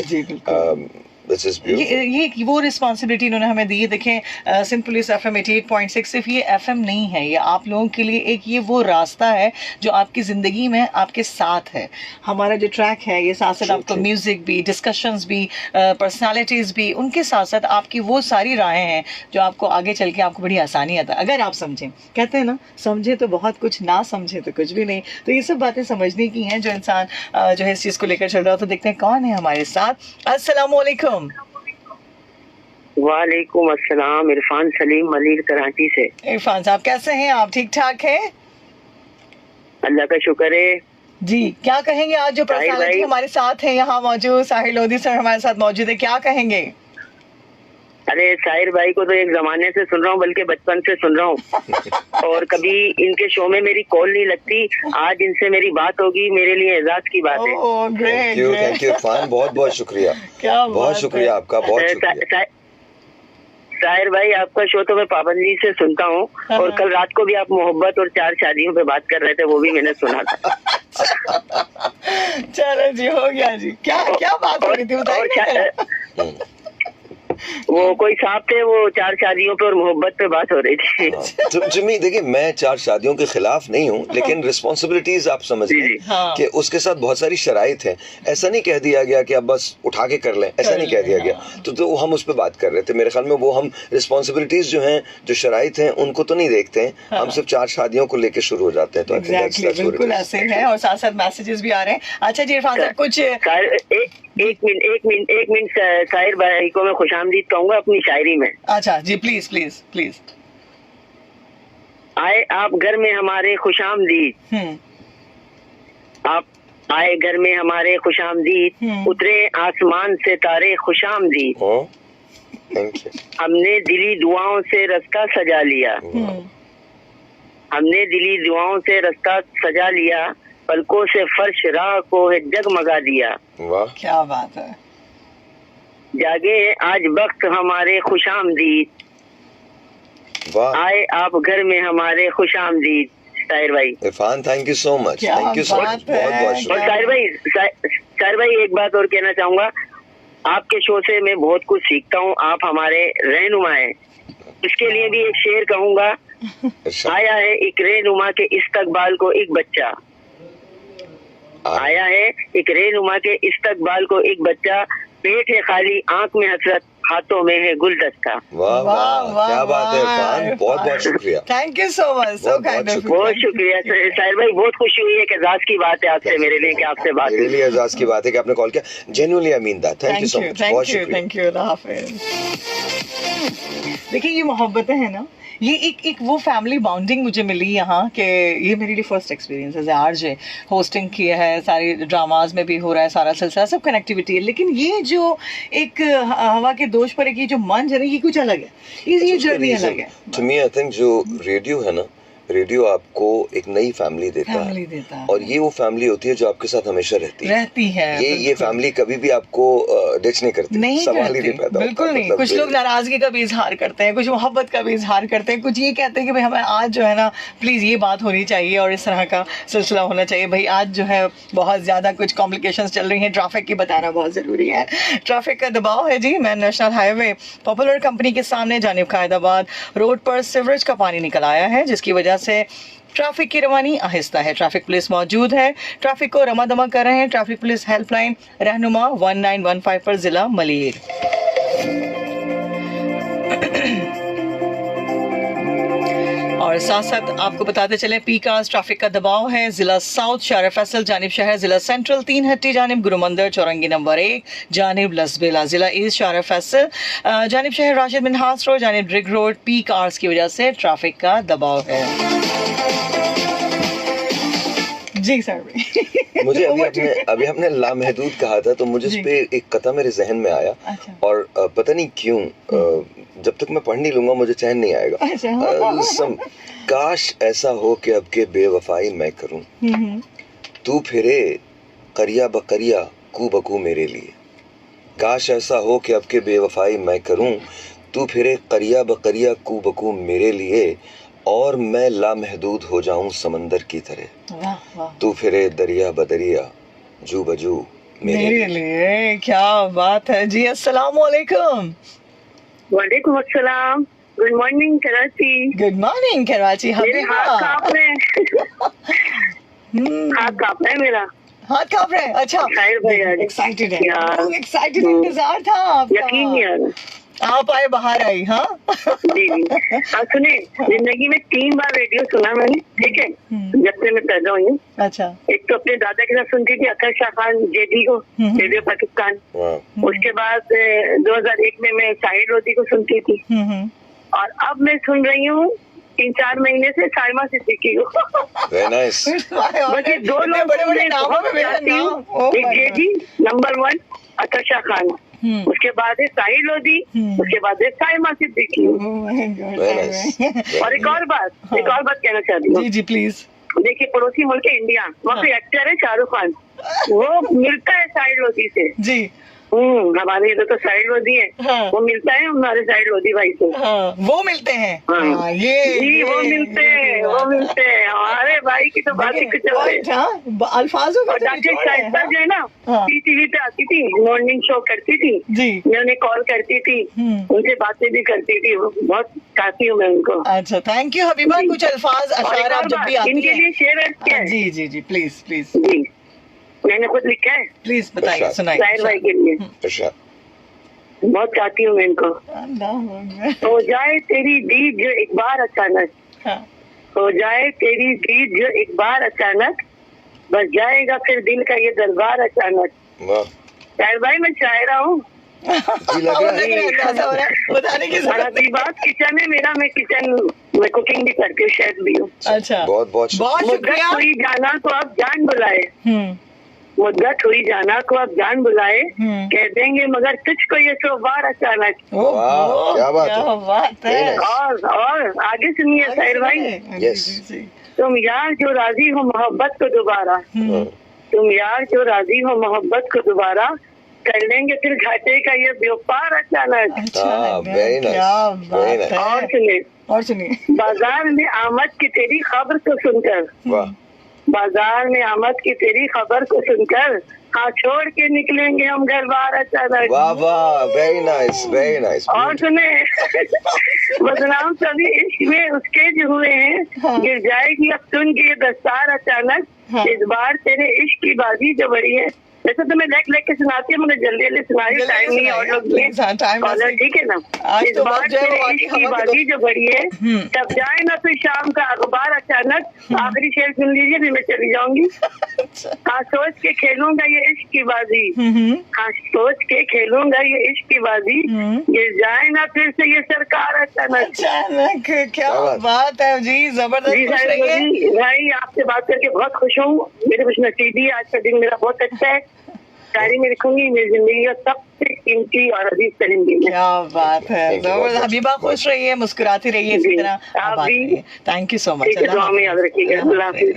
which is beautiful. ये वो रिस्पॉन्सिबिलिटी इन्होंने हमें दी है। देखें सिंपली FM 88.6 सिर्फ ये FM नहीं है, ये आप लोगों के लिए एक ये वो रास्ता है जो आपकी ज़िंदगी में आपके साथ है। हमारा जो ट्रैक है ये साथ साथ आपको म्यूज़िक भी, डिस्कशंस भी, पर्सनालिटीज़ भी, उनके साथ साथ आपकी वो सारी राहें हैं जो आपको आगे चल के आपको बड़ी आसानी आता है अगर आप समझें। कहते हैं ना, समझे तो बहुत कुछ, ना समझे तो कुछ भी नहीं। तो ये सब बातें समझने की हैं जो इंसान जो है इस चीज़ को लेकर चल रहा हो। तो देखते हैं कौन है हमारे साथ। अस्सलाम वालेकुम। वालेकुम अस्सलाम, इरफान सलीम मलिर कराची से। इरफान साहब कैसे हैं आप? ठीक ठाक हैं? अल्लाह का शुक्र है जी। क्या कहेंगे आज जो साहिर पर्सनालिटी भाई। हमारे साथ है यहाँ मौजूद, साहिर लोधी सर हमारे साथ मौजूद है, क्या कहेंगे? अरे साहिर भाई को तो एक जमाने से सुन रहा हूँ, बल्कि बचपन से सुन रहा हूँ और कभी इनके शो में मेरी कॉल नहीं लगती। आज इनसे मेरी बात होगी, मेरे लिए एजाज की बात है। Oh great, thank you Irfan, बहुत बहुत शुक्रिया। क्या बहुत शुक्रिया आपका, बहुत शुक्रिया। साहिर भाई, आपका शो तो मैं पाबंदी से सुनता हूँ और कल रात को भी आप मोहब्बत और 4 शादियों पे बात कर रहे थे, वो भी मैंने सुना था। चलो जी, हो गया जी। क्या क्या बात हो रही थी बताइए। वो कोई साहब थे, वो 4 शादियों पे और मोहब्बत पे बात हो रही थी। तो जिम्मी देखिए, मैं 4 शादियों के खिलाफ नहीं हूँ, लेकिन रिस्पॉन्सिबिलिटीज आप समझ लें हाँ। कि उसके साथ बहुत सारी शराइत हैं। ऐसा नहीं कह दिया गया कि आप बस उठा के कर लें, ऐसा नहीं कह दिया गया। तो हम उस पर बात कर रहे थे। मेरे ख्याल में वो हम रिस्पॉन्सिबिलिटीज जो हैं, जो शराइत हैं, उनको तो नहीं देखते हैं। हम सिर्फ 4 शादियों को लेके शुरू हो जाते हैं। तो बिल्कुल ऐसे है और साथ साथ मैसेजेस भी आ रहे हैं। अच्छा जी इरफान साहब, कुछ एक मिनट साहिर भाई को मैं खुशामदीद कहूंगा अपनी शायरी में। अच्छा जी, प्लीज प्लीज प्लीज। आए आप घर में हमारे खुशामदीद, आप आए घर में हमारे खुशामदीद, उतरे आसमान से तारे खुशामदीद, थैंक यू। हमने दिली दुआओं से रास्ता सजा लिया, हमने दिली दुआओं से रास्ता सजा लिया, पलकों से फर्श राह को है जगमगा दिया। वाह, क्या बात है। जागे आज वक्त हमारे खुशामदीद, वाह। आए आप घर में हमारे खुशामदीद। साहिर भाई, Irfan thank you so much, thank you so much, बहुत बहुत और शुक्रिया। साहिर भाई एक बात और कहना चाहूंगा, आपके शो से मैं बहुत कुछ सीखता हूँ, आप हमारे रहनुमा हैं। इसके लिए भी एक शेर कहूंगा। आया है एक रहनुमा के इस्तकबाल को एक बच्चा, आया है एक रहनुमा के इस्तकबाल को एक बच्चा, पेट है खाली आंख में हसरत, हाथों में है गुलदस्ता। वाह वाह, क्या बात है इरफान, बहुत बहुत शुक्रिया। Thank you so much, so kind of. बहुत शुक्रिया साहिर भाई, बहुत खुशी हुई है कि एजाज की बात है आपसे, मेरे लिए कि आपसे बात मेरे लिए एजाज की बात है कि आपने कॉल किया। Genuinely I mean that. Thank you so much, बहुत शुक्रिया। थैंक यू, अल्लाह हाफिज। देखिए ये मोहब्बतें हैं ना, ये एक वो फैमिली बॉन्डिंग मुझे मिली यहाँ के। ये मेरे लिए फर्स्ट एक्सपीरियंस है। आरजे होस्टिंग किया है, सारी ड्रामाज में भी हो रहा है, सारा सिलसिला, सब कनेक्टिविटी है। लेकिन ये जो एक हवा के दोष पर एक ये जो मंच है ना, ये कुछ अलग है, ये जर्नी अलग है। टू मी आई थिंक जो रेडियो है ना, रेडियो आपको एक नई फैमिली देता है और ये वो फैमिली होती है जो आपके साथ हमेशा रहती है। ये फैमिली कभी भी आपको डिच नहीं करती, सवाल ही नहीं पैदा होता। बिल्कुल नहीं। कुछ लोग नाराजगी का भी इजहार करते हैं, कुछ मोहब्बत का भी इजहार करते हैं, कुछ ये कहते हैं कि भाई हमें आज जो है ना प्लीज ये बात होनी चाहिए और इस तरह का सिलसिला होना चाहिए। भाई आज जो है बहुत ज्यादा कुछ कॉम्प्लिकेशंस चल रही हैं, ट्रैफिक की बताना बहुत जरूरी है। ट्रैफिक का दबाव है जी। मैं नेशनल हाईवे पॉपुलर कंपनी के सामने जानिब कायदाबाद रोड पर सीवरेज का पानी निकल आया है, जिसकी वजह से ट्रैफिक की रवानी आहिस्ता है। ट्रैफिक पुलिस मौजूद है, ट्रैफिक को रमादमा कर रहे हैं। ट्रैफिक पुलिस हेल्पलाइन रहनुमा 1915 पर जिला मलिर। और साथ साथ आपको बताते चले पीक आवर्स ट्रैफिक का दबाव है। जिला साउथ शार फैसल जानिब शहर, जिला सेंट्रल 3 हट्टी जानिब गुरुमंदिर चौरंगी नंबर 1 जानिब लसबेला, जिला ईस्ट शार फैसल जानिब शहर राशिद मिनहास रोड जानिब ड्रिग रोड। पीक आवर्स की वजह से ट्रैफिक का दबाव है। जी सर। मुझे अभी आपने लामहदूद कहा था, तो मुझे इस पे एक कथा मेरे जहन में आया। अच्छा। और पता नहीं क्यों जब तक मैं पढ़ नहीं लूंगा मुझे चैन नहीं आएगा। अच्छा। काश ऐसा हो कि अब के बेवफाई मैं करूं, तू फिरे करिया बकरिया कू बकू मेरे लिए। काश ऐसा हो कि अब के बेवफाई मैं करूं, तू फिरे करिया बकरिया कू बकू मेरे लिए, और मैं लामहदूद हो जाऊं समंदर की तरह। तू फिरे दरिया बदरिया जू बजू मेरे लिए। क्या बात है जी। अस्सलाम वालेकुम। वालेकुम अस्सलाम। Good morning Karachi. Good morning Karachi मेरे हाथ हबीबा। कांप रहे हैं। हाथ कांप रहा है मेरा। हाथ कांप रहे हैं। अच्छा, शायर भाई आज एक्साइटेड है, यार। एक्साइटेड, इंतजार था आपका। यकीन नहीं आ रहा। आप आए, बाहर आई। हाँ जी जी। हाँ सुने, जिंदगी में 3 बार रेडियो सुना मैंने, ठीक है, जब से मैं पैदा हुई हूँ। अच्छा। एक तो अपने दादा के साथ सुनती थी अतर शाह खान जेडी को, रेडियो पाकिस्तान। उसके बाद 2001 में मैं साहिर लोधी को सुनती थी। और अब मैं सुन रही हूँ 3-4 महीने से साइमा सिद्दीकी को। Very nice. बस ये 2 लोग बड़े नामों में मेरा नाम। एक जेडी, नंबर 1 अतर शाह खान, उसके बाद है साहिर लोधी, उसके बाद है साइमा सिद्दीकी। Very nice. और एक और बात कहना चाहती हूँ। जी जी प्लीज। देखिए, पड़ोसी मुल्क है इंडिया, वहाँ पे एक्टर है शाहरुख खान, वो मिलता है साहिर लोधी से। जी। हमारे इधर तो साहिर लोधी है। हाँ। वो मिलता है हमारे साहिर लोधी भाई से। हाँ, वो मिलते हैं। हाँ, ये वो मिलते हैं हमारे भाई की तो बात ही कुछ और है। अल्फाजों का और डॉक्टर शाइस्ता जो है ना, टीवी पे आती थी, मॉर्निंग शो करती थी जी, मैं उन्हें कॉल करती थी, उनसे बातें भी करती थी, बहुत चाहती हूँ मैं उनको। अच्छा, थैंक यू हबीबा। कुछ अल्फाज अशार आप जब भी आती इनके लिए शेर क्या है? जी जी जी प्लीज प्लीज जी, मैंने खुद लिखा है। प्लीज बताइए, सुनाइए। साहिर भाई के लिए बहुत चाहती हूँ मैं इनको। हो जाए तेरी दीद जो एक बार अचानक, हो जाए तेरी दीद जो एक बार अचानक, बस जाएगा फिर दिल का ये दरबार अचानक। साहिर भाई मैं शायरा हूँ। बताने की बात किचन है मेरा, मैं कुकिंग भी करती हूँ, शेफ भी हूँ। अच्छा, बहुत बहुत शुक्रिया। हुई जाना तो आप जान बुलाए, मुद्दत हुई जाना को आप जान बुलाए, कह देंगे मगर तुझको ये 100 बार अचानक। क्या बात है। और आगे सुनिए साहिर भाई। तुम यार जो राजी हो मोहब्बत को दोबारा, तुम यार जो राजी हो मोहब्बत को दोबारा, कर लेंगे फिर घाटे का ये व्यापार अचानक। और सुनिए। बाजार में आमद की तेरी खबर को सुनकर, बाजार में आमद की तेरी खबर को सुनकर, हाँ छोड़ के निकलेंगे हम घर बार अचानक। वाह वाह, वेरी नाइस वेरी नाइस। और सुने, बदनाम सभी इश्क में उसके जो हुए हैं, गिर जाएगी अब सुन के ये दस्तार अचानक। इस बार तेरे इश्क की बाजी जो बड़ी है, वैसे तो मैं लेक के सुनाती हूँ, मगर जल्दी जल्दी सुनाई, टाइम नहीं और लोग कॉलर, ठीक है ना। इस बार तेरे इश्क की बाजी जो बड़ी है, तब जाए ना फिर शाम का अखबार अचानक। आखिरी शेर सुन लीजिए फिर मैं चली जाऊंगी। हाँ सोच के खेलूंगा ये इश्क की बाजी, हाँ सोच के खेलूंगा ये इश्क की बाजी, ये जाए ना फिर से ये सरकार अचानक। क्या बात है जी, जबरदस्त। भाई आपसे बात करके बहुत खुश हूँ, मेरे खुश नसीबी, आज का दिन मेरा बहुत अच्छा है। शायरी में लिखूंगी मेरी जिंदगी का सबसे कीमती और अजीज तरीन दिन। क्या बात है, जबरदस्त। हबीबा खुश रहिए, मुस्कुराती रहिए इसी तरह। आप भी। Thank you so much. दुआ में याद रखिएगा। अल्लाह हाफिज।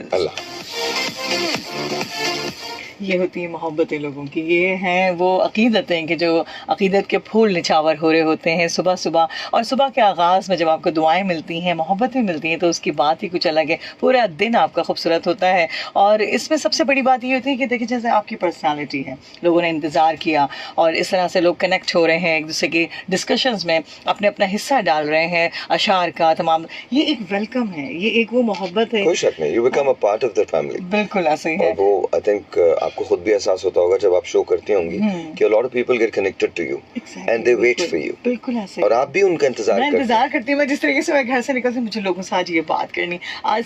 ये होती है मोहब्बतें लोगों की, ये हैं वो अकीदतें कि जो अकीदत के फूल निछावर हो रहे होते हैं सुबह सुबह। और सुबह के आगाज़ में जब आपको दुआएं मिलती हैं, मोहब्बतें मिलती हैं, तो उसकी बात ही कुछ अलग है। पूरा दिन आपका खूबसूरत होता है। और इसमें सबसे बड़ी बात ये होती है कि देखिए, जैसे आपकी पर्सनालिटी है, लोगों ने इंतज़ार किया और इस तरह से लोग कनेक्ट हो रहे हैं, एक दूसरे की डिस्कशंस में अपने अपना हिस्सा डाल रहे हैं, अशार का तमाम, ये एक वेलकम है, ये एक वो मोहब्बत है। कोई शक नहीं, you become a part of the family. बिल्कुल ऐसे ही है। वो आई थिंक आपको खुद भी एहसास होता होगा जब आप शो करती होंगी कि a lot of people get connected to you and they wait for you। बिल्कुल ऐसे। और आप भी उनका इंतजार करती हूँ। मैं जिस तरीके से मैं घर से निकलती हूँ, मुझे लोगों से आज ये बात करनी।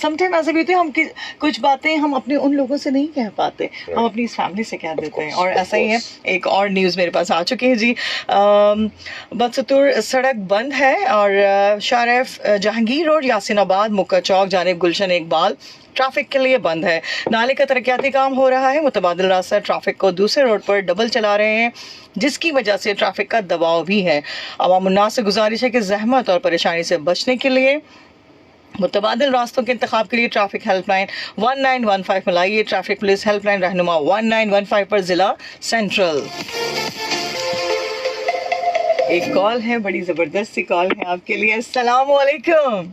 समटाइम ऐसा भी होता है, हम कुछ बातें हम अपने उन लोगों से नहीं कह पाते, हम अपनी इस फैमिली से कह देते हैं। और ऐसा ही है। एक और न्यूज़ मेरे पास आ चुकी है जी। बदसतूर सड़क बंद है और शाहरफ जहांगीर रोड यासिनाबाद मुक्का चौक जानिब गुलशन इकबाल ट्रैफिक के लिए बंद है। नाले का तरक्याती काम हो रहा है, मुतबादिल रास्ता ट्रैफिक को दूसरे रोड पर डबल चला रहे हैं, जिसकी वजह से ट्रैफिक का दबाव भी है। अवाम उन्नास से गुजारिश है कि जहमत और परेशानी से बचने के लिए मुतबादिल रास्तों के इंतखाब के लिए ट्रैफिक हेल्पलाइन 1915 मिलाइए। ट्रैफिक पुलिस हेल्पलाइन रहनुमा 1915 पर जिला सेंट्रल। एक कॉल है, बड़ी ज़बरदस्त सी कॉल है आपके लिए। अस्सलाम वालेकुम।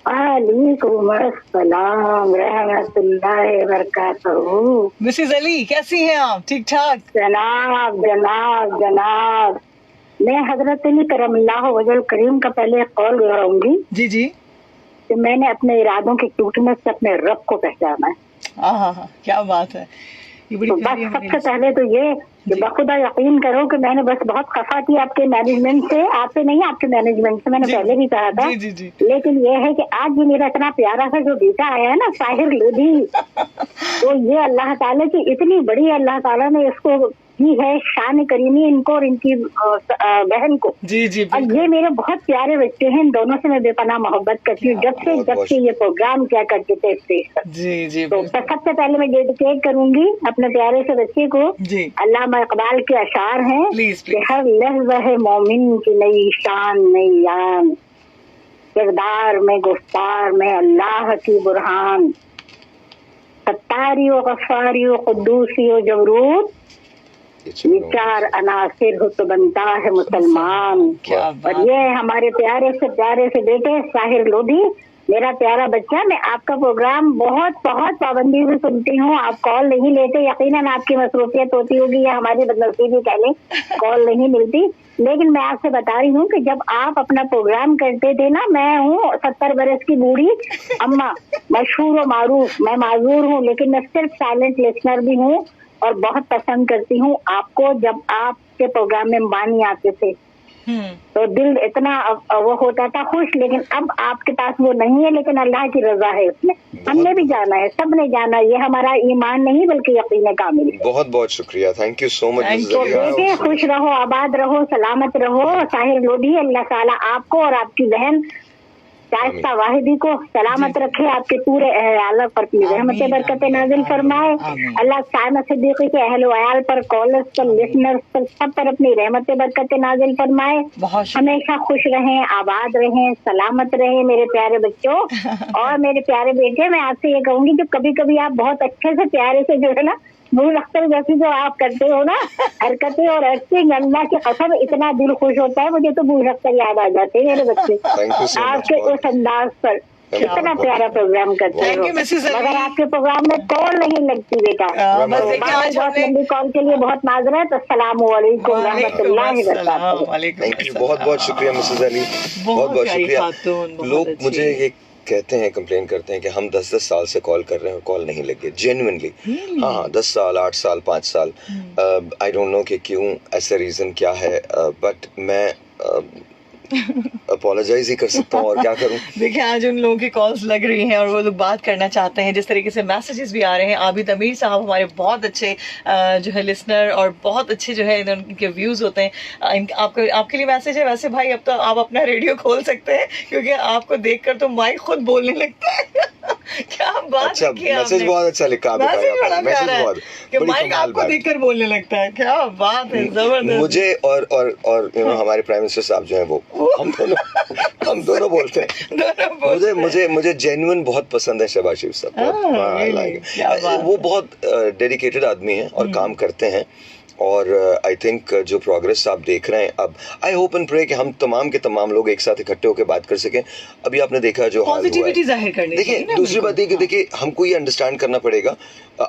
वालेकुम अस्सलाम रहमतुल्लाहि व बरकातहू। मिसेस अली कैसी हैं आप? ठीक ठाक? जनाब जनाब जनाब, मैं हजरत अली करमल्लाहु वजहल करीम का पहले कौल दोहराऊंगी जी जी। कि मैंने अपने इरादों के टूटने से अपने रब को पहचाना है। हाँ, क्या बात है, ये बड़ी तो बस प्यारी सबसे पहले तो ये कि बखुदा यकीन करो कि मैंने बस बहुत खफा थी आपके मैनेजमेंट से, आपसे नहीं, आपके मैनेजमेंट से। मैंने पहले भी कहा था, जी जी जी। लेकिन ये है कि आज भी मेरा इतना प्यारा सा जो बेटा आया है ना, साहिर लोधी, तो ये अल्लाह ताला की इतनी बड़ी, अल्लाह ताला ने इसको दी है शान करीमी, इनको और इनकी बहन को। जी जी और ये मेरे बहुत प्यारे बच्चे हैं, इन दोनों से मैं बेपनाह मोहब्बत करती हूँ जब से ये प्रोग्राम क्या करते थे स्टेज पर। जी जी तो सबसे पहले मैं डेडिकेट करूंगी अपने प्यारे से बच्चे को। जी। अल्लामा इकबाल के अशार हैं प्लीज कि हर लहज़ा है मोमिन की नई शान नई यान, किरदार में गुफ्तार में अल्लाह की बुरहान, सत्तारी व गफ्फारी व कुद्दूसी व जबरूत, ये चार अनासिर हो तो बनता है मुसलमान। और ये हमारे प्यारे से बेटे साहिर लोधी, मेरा प्यारा बच्चा। मैं आपका प्रोग्राम बहुत बहुत पाबंदी से सुनती हूँ, आप कॉल नहीं लेते, यकीनन आपकी मसरूफियत होती होगी या हमारी बदनसीबी कह लें, कॉल नहीं मिलती। लेकिन मैं आपसे बता रही हूँ कि जब आप अपना प्रोग्राम करते थे ना, मैं हूँ 70 बरस की बूढ़ी अम्मा, मशहूर और मारूफ, मैं माजूर हूँ, लेकिन मैं सिर्फ साइलेंट लिसनर भी हूँ और बहुत पसंद करती हूँ आपको। जब आपके प्रोग्राम में बानी आते थे तो दिल इतना वो होता था खुश, लेकिन अब आपके पास वो नहीं है, लेकिन अल्लाह की रजा है उसमें। हमने भी जाना है, सबने जाना है, ये हमारा ईमान नहीं बल्कि यकीन कामिल है। बहुत बहुत शुक्रिया, थैंक यू सो मच। तो बेटे खुश रहो, आबाद रहो, सलामत रहो। साहिर लोधी, अल्लाह ताला आपको और आपकी बहन शाइस्ता वाहिदी को सलामत रखे, आपके पूरे अहल पर अपनी रहमत बरकत नाजिल फरमाए। अल्लाह साइमा सिद्दीकी के अहल वयाल पर, कॉलर्स पर, लिसनर्स पर, सब पर अपनी रहमत बरकत नाजिल फरमाए। हमेशा खुश रहें, आबाद रहें, सलामत रहें मेरे प्यारे बच्चों। और मेरे प्यारे बेटे, मैं आपसे ये कहूंगी कि कभी कभी आप बहुत अच्छे से प्यारे से जो है ना, नूर अख्तर जैसी जो आप करते हो ना हरकतें और एक्टिंग, अल्लाह की कसम इतना दिल खुश होता है, मुझे तो नूर अख्तर याद आ जाते हैं मेरे बच्चे आपके उस अंदाज पर। कितना प्यारा प्रोग्राम करते हो, मगर आपके प्रोग्राम में कॉल नहीं लगती बेटा। बहुत लंबी कॉल के लिए बहुत माजरत। अस्सलाम वालेकुम रहमतुल्लाहि व बरकातहू। थैंक यू, बहुत बहुत शुक्रिया मिसेस अली, बहुत बहुत शुक्रिया। लोग मुझे ये कहते हैं, कंप्लेन करते हैं कि हम 10-10 साल से कॉल कर रहे हैं और कॉल नहीं लगे, जेन्युइनली। हाँ, 10 साल, 8 साल, 5 साल, आई डोंट नो कि क्यों, ऐसा रीज़न क्या है, बट मैं अपोलोजाइज ही कर सकता हूँ और क्या करूँ। देखिए, आज उन लोगों की कॉल्स लग रही हैं और वो लोग बात करना चाहते हैं, जिस तरीके से मैसेजेस भी आ रहे हैं। आबिद अमीर साहब हमारे बहुत अच्छे जो है लिसनर और बहुत अच्छे जो है उनके व्यूज़ होते हैं। आपके लिए मैसेज है, वैसे भाई अब तो आप अपना रेडियो खोल सकते हैं क्योंकि आपको देखकर तो माइक खुद बोलने लगता है। क्या बात अच्छा, मैसेज बहुत अच्छा लिखा आपने, माइक आपको देखकर बोलने लगता है, क्या बात है, जबरदस्त। मुझे और हमारे प्राइम मिनिस्टर साहब जो है वो हम दोनों बोलते हैं। मुझे जेन्युइन बहुत पसंद है शहबाज शरीफ साहब, वो बहुत डेडिकेटेड आदमी हैं और काम करते हैं। और आई थिंक जो प्रोग्रेस आप देख रहे हैं, अब आई होप एंड प्रे कि हम तमाम के तमाम लोग एक साथ इकट्ठे होकर बात कर सकें। अभी आपने देखा जो हाल हुआ है, देखिए दूसरी बात है कि देखिए हमको ये अंडरस्टैंड करना पड़ेगा,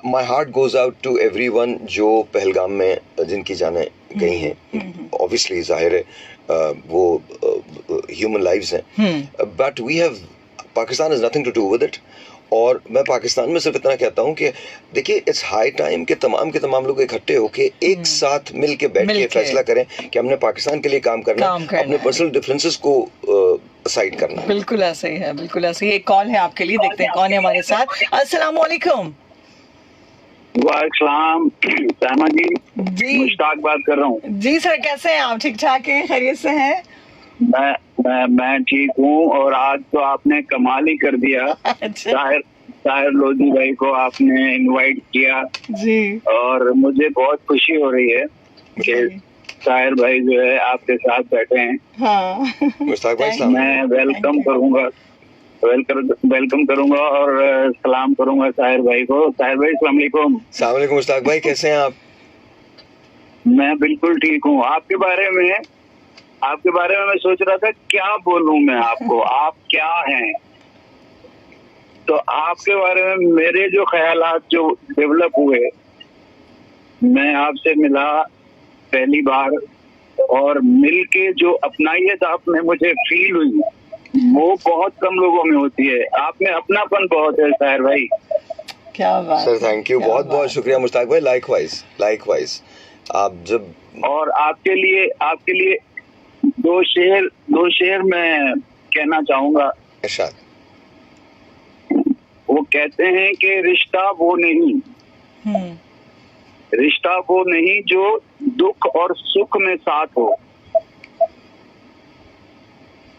my heart goes out to everyone जो पहलगाम में जिनकी जानें गई हैं। ऑब्वियसली जाहिर है वो ह्यूमन लाइव्स हैं, but we have, Pakistan has nothing to do with it. और मैं पाकिस्तान में सिर्फ इतना कहता हूँ कि देखिए इट्स हाई टाइम कि तमाम के तमाम लोग इकट्ठे होके एक साथ मिल के बैठ के फैसला करें कि हमने पाकिस्तान के लिए काम करना, अपने पर्सनल डिफरेंसेस को साइड करना। बिल्कुल ऐसे ही है, बिल्कुल ऐसे ही। एक कॉल है आपके लिए, देखते हैं कौन है हमारे साथ। अस्सलाम वालेकुम। वालेकुम सैमा जी, मुश्ताक बात कर रहा हूँ। जी सर, कैसे हैं आप? ठीक ठाक हैं, खैरियत से हैं? मैं ठीक हूँ। और आज तो आपने कमाल ही कर दिया। साहिर लोधी भाई को आपने इनवाइट किया जी, और मुझे बहुत खुशी हो रही है कि साहिर भाई जो है आपके साथ बैठे हैं। हाँ। मैं वेलकम करूंगा और सलाम करूंगा साहिर भाई को। साहिर भाई अस्सलाम वालेकुम। अस्सलाम वालेकुम मुश्ताक भाई, कैसे हैं आप? मैं बिल्कुल ठीक हूँ। आपके बारे में मैं सोच रहा था क्या बोलूं मैं आपको, आप क्या हैं। तो आपके बारे में मेरे जो ख्यालात जो डेवलप हुए, मैं आपसे मिला पहली बार और मिल के जो अपनाइयत आप में मुझे फील हुई, वो बहुत कम लोगों में होती है। आप में अपनापन बहुत है साहिर भाई। क्या बात सर थैंक यू, क्या बहुत बहुत बात शुक्रिया मुश्ताक भाई। लाइकवाइज आप जब और आपके लिए दो शेर मैं कहना चाहूंगा। इरशाद। वो कहते हैं कि रिश्ता वो नहीं जो दुख और सुख में साथ हो।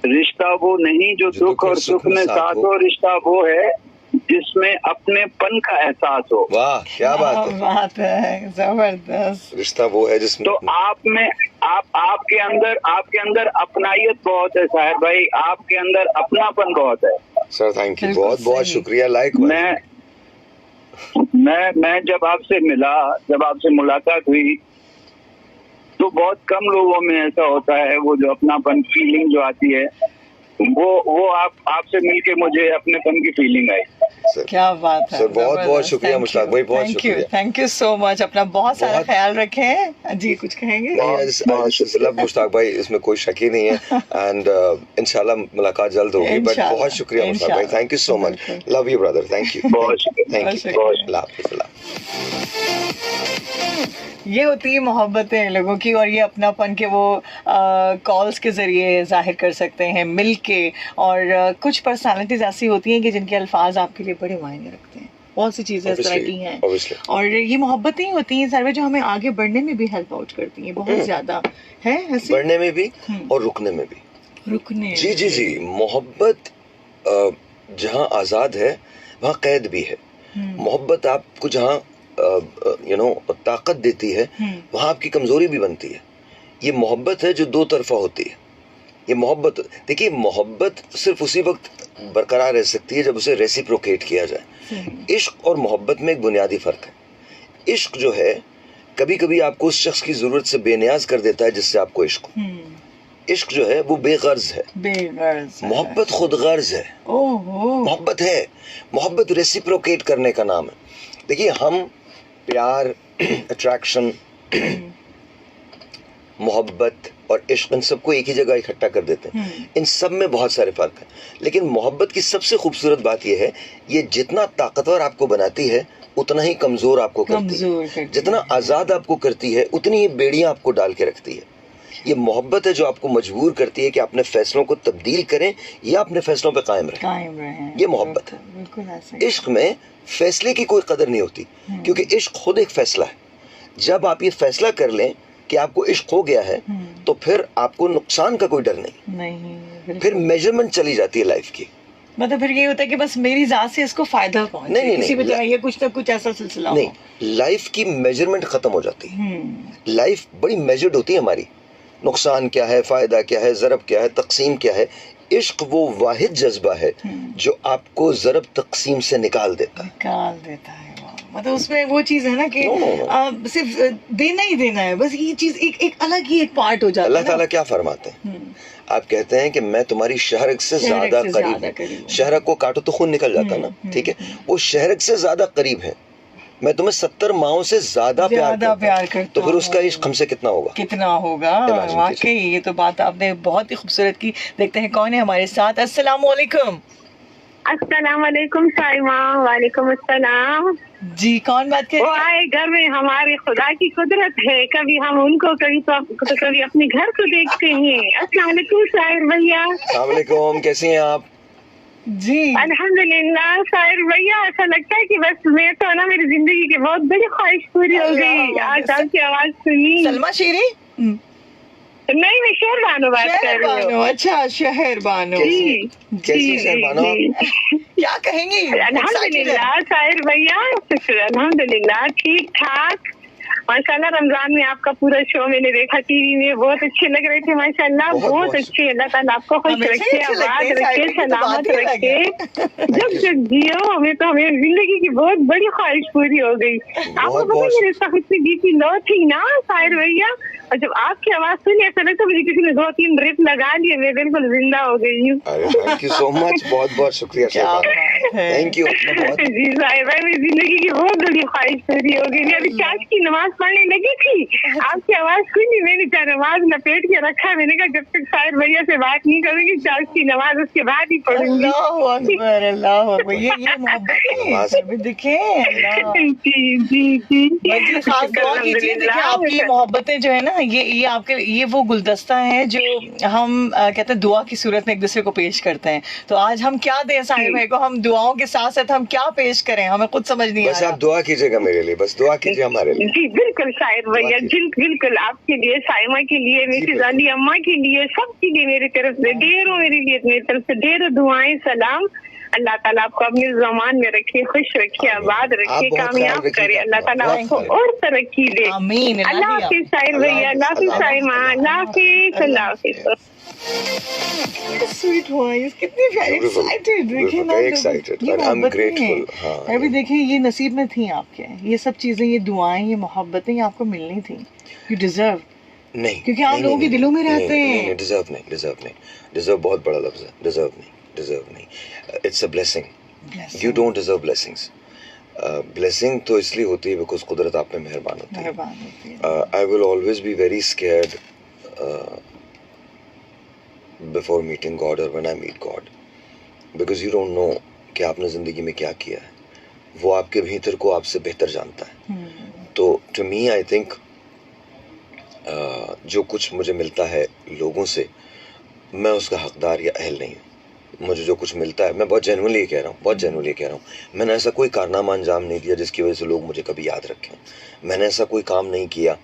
रिश्ता वो नहीं जो दुख और सुख में साथ हो। रिश्ता वो है जिसमें अपनेपन का एहसास हो। वाह क्या बात है, बात है, जबरदस्त। रिश्ता वो है जिसमें तो आपके अंदर अपनाइयत बहुत है साहिर भाई, आपके अंदर अपनापन बहुत है। सर थैंक यू, बिल्कुल बहुत बहुत सही। शुक्रिया। लाइकवाइज। मैं जब आपसे मुलाकात हुई तो बहुत कम लोगों में ऐसा होता है, वो जो अपनापन फीलिंग जो आती है, वो आपसे मिलके मुझे अपनेपन की फीलिंग आई। क्या बात है सर बहुत बहुत शुक्रिया मुश्ताक भाई, बहुत थैंक यू, शुक्रिया। Thank you so much. अपना बहुत सारा बहुत- ख्याल रखें जी। कुछ कहेंगे? नहीं सिलसिला मुश्ताक भाई, इसमें कोई शक ही नहीं है। एंड इंशाल्लाह मुलाकात जल्द होगी। बट इंशाल्लाह, बहुत शुक्रिया मुश्ताक भाई, इंशाल्लाह। Thank you so much. बिल्कुल। Love you brother, thank you, बहुत शुक्रिया। थैंक यू, बहुत अल्लाह हाफिज़, अल्लाह हाफिज़। ये होती है मोहब्बतें लोगों की, और ये अपनापन के वो कॉल्स के ज़रिए जाहिर कर सकते हैं मिल के। और कुछ पर्सनालिटीज़ ऐसी होती हैं कि जिनके अल्फाज आपके लिए बड़े मायने रखते हैं। बहुत सी चीज़ें इस तरह की हैं, Obviously. और ये मोहब्बतें ही होती हैं सर्वे जो हमें आगे बढ़ने में भी हेल्प आउट करती हैं बहुत ज़्यादा, है ऐसे बढ़ने में भी और रुकने में भी। रुकने। जी मोहब्बत जहाँ आज़ाद है वहाँ कैद भी है। मोहब्बत आपको जहाँ ताकत देती है वहाँ आपकी कमजोरी भी बनती है। ये मोहब्बत है जो दो तरफा होती है। ये मोहब्बत, देखिए मोहब्बत सिर्फ उसी वक्त बरकरार रह सकती है जब उसे रेसिप्रोकेट किया जाए। इश्क और मोहब्बत में एक बुनियादी फर्क है। इश्क जो है कभी कभी आपको उस शख्स की जरूरत से बेनियाज कर देता है जिससे आपको इश्क हो। इश्क जो है वो बेगर्ज है, बेगर्ज। मोहब्बत खुद गर्ज है। ओहो। मोहब्बत है, मोहब्बत रेसिप्रोकेट करने का नाम है। देखिए हम प्यार, अट्रैक्शन, मोहब्बत और इश्क, इन सबको एक ही जगह इकट्ठा कर देते हैं। इन सब में बहुत सारे फर्क हैं, लेकिन मोहब्बत की सबसे खूबसूरत बात यह है, ये जितना ताकतवर आपको बनाती है उतना ही कमजोर आपको करती है। जितना आजाद आपको करती है उतनी ही बेड़ियां आपको डाल के रखती है। ये मोहब्बत है जो आपको मजबूर करती है कि अपने फैसलों को तब्दील करें या अपने फैसलों पे कायम रहें। ये मोहब्बत है। बिल्कुल ऐसे। इश्क में फैसले की कोई कदर नहीं होती, क्योंकि इश्क खुद एक फैसला है। जब आप ये फैसला कर लें कि आपको इश्क हो गया है तो फिर आपको नुकसान का कोई डर नहीं। फिर मेजरमेंट चली जाती है लाइफ की। मतलब फिर ये होता है कि बस मेरी जात से इसको फायदा पहुंचे, नहीं, किसी भी तरह ये कुछ ना कुछ ऐसा सिलसिला नहीं, हो। लाइफ की मेजरमेंट खत्म हो जाती है। लाइफ बड़ी मेजर्ड होती है हमारी। नुकसान क्या है, फायदा क्या है, ज़रब क्या है, तकसीम क्या है। इश्क वो वाहिद जज्बा है जो आपको ज़रब तकसीम से निकाल देता है। मतलब उसमें वो चीज है ना कि सिर्फ देना ही देना है, बस ये चीज एक अलग ही एक पार्ट हो जाता है। अल्लाह ताला क्या फरमाते हैं? आप कहते हैं कि मैं तुम्हारी शहरक से ज्यादा करीब हूँ। शहरक को काटो तो खून निकल जाता ना, ठीक है? वो शहरक से ज्यादा करीब है। मैं तुम्हें 70 माओं से ज्यादा प्यार करता हूं, तो फिर उसका इश्क हमसे कितना होगा? वाकई ये तो बात आपने बहुत ही खूबसूरत की। देखते हैं कौन है हमारे साथ। अस्सलाम वालेकुम। अस्सलाम वालेकुम साइमा। वालेकुम अस्सलाम जी, कौन बात कर रही है? वो आए घर में हमारे खुदा की कुदरत है, कभी हम उनको कभी अपने घर को देखते हैं। अस्सलाम वालेकुम साहिर भैया। अस्सलाम वालेकुम, कैसी हैं आप? जी अल्हम्दुलिल्लाह साहिर भैया, ऐसा लगता है कि बस मैं तो ना मेरी जिंदगी की बहुत बड़ी ख्वाहिश पूरी हो गई आज आपकी आवाज सुनी। सलमा शेरी? नहीं, शहर बानो बात कर रही हूँ। अच्छा, शहर बानो। कैसी शहर बानो? क्या कहेंगी? अल्हम्दुलिल्लाह साहिर भैया, अल्हम्दुलिल्लाह ठीक ठाक माशाल्लाह। रमजान में आपका पूरा शो मैंने देखा टीवी में, बहुत अच्छे लग रहे थे माशाल्लाह, बहुत अच्छे। अल्लाह ताला आपको खुश रखे, आबाद रखे, सलामत रखे, जब जब जियो। हमें जिंदगी की बहुत बड़ी ख्वाहिश पूरी हो गई। आपको पता है मेरे साथ इतनी बीपी लो थी ना साहिर भैया, और जब आपकी आवाज सुनी ऐसा लगता मुझे किसी ने 2-3 ड्रिप लगा लिए, मैं बिल्कुल जिंदा हो गई हूँ। थैंक यू सो मच, बहुत बहुत शुक्रिया। है। Thank you. जी साहिबा, मेरी जिंदगी की बहुत बड़ी ख्वाहिश पूरी हो गई। अभी चाच की नमाज पढ़ने लगी थी, आपकी आवाज सुनी, मैंने चाहे नमाज लपेट के रखा। मैंने कहा जब तक साहिर भैया से बात नहीं करूंगी चाच की नमाज उसके बाद ही पढ़ूंगी। अल्लाह अकबर, अल्लाह अकबर, ये मोहब्बत है, देखे अल्लाह। जी जी जी बस ये खास दुआ कीजिए। देखिए आपकी मोहब्बतें जो है ना, ये आपके, ये वो गुलदस्ता है जो हम कहते हैं दुआ की सूरत में एक दूसरे को पेश करते हैं। तो आज हम क्या दें साहिर भाई को, हम दुआओं के साथ साथ हम क्या पेश करें, हमें खुद समझ नहीं आ बस रहा। आप दुआ कीजिएगा मेरे लिए, बस दुआ कीजिए हमारे लिए। जी बिल्कुल साहिर भैया, बिल्कुल आपके लिए, साइमा के लिए, मेरी जानी अम्मा के लिए, सबके लिए मेरी तरफ से ढेरों, मेरी तरफ से ढेरों दुआएं, सलाम। अल्लाह ताला आपको अपने ज़मान में रखे, खुश रखे, आबाद रखे, कामयाब करे। अल्लाह ताला आपको और तरक्की दे। आमीन। अल्लाह हाफिज साहिर भैया, अल्लाह हाफिज साइमा, अल्लाह हाफिज, अल्लाह हाफिज। स्वीट वॉइस, कितनी प्यारी, एक्साइटेड, देखिए ना, very excited and I'm grateful। हाँ, अभी देखिए ये नसीब में थी आपके, ये सब चीजें, ये दुआएं, ये मोहब्बतें, ये आपको मिलनी थी। You deserve. नहीं, क्योंकि आप लोगों के दिलों में रहते हैं। नहीं, डिजर्व बहुत बड़ा लफ्ज है। डिजर्व नहीं, it's a blessing. You don't deserve blessings. Blessing तो इसलिए होती है बिकॉज कुदरत आप पे मेहरबान होती है। I will always be very scared before meeting God और when I meet God, because you don't know कि आपने ज़िंदगी में क्या किया है। वो आपके भीतर को आपसे बेहतर जानता है। तो टू मी आई थिंक जो कुछ मुझे मिलता है लोगों से, मैं उसका हकदार या अहल नहीं हूँ। मुझे जो कुछ मिलता है, मैं बहुत जेन्युइनली कह रहा हूँ, मैंने ऐसा कोई कारनामा अंजाम नहीं दिया जिसकी वजह से लोग मुझे कभी याद रखें। मैंने ऐसा कोई काम नहीं किया।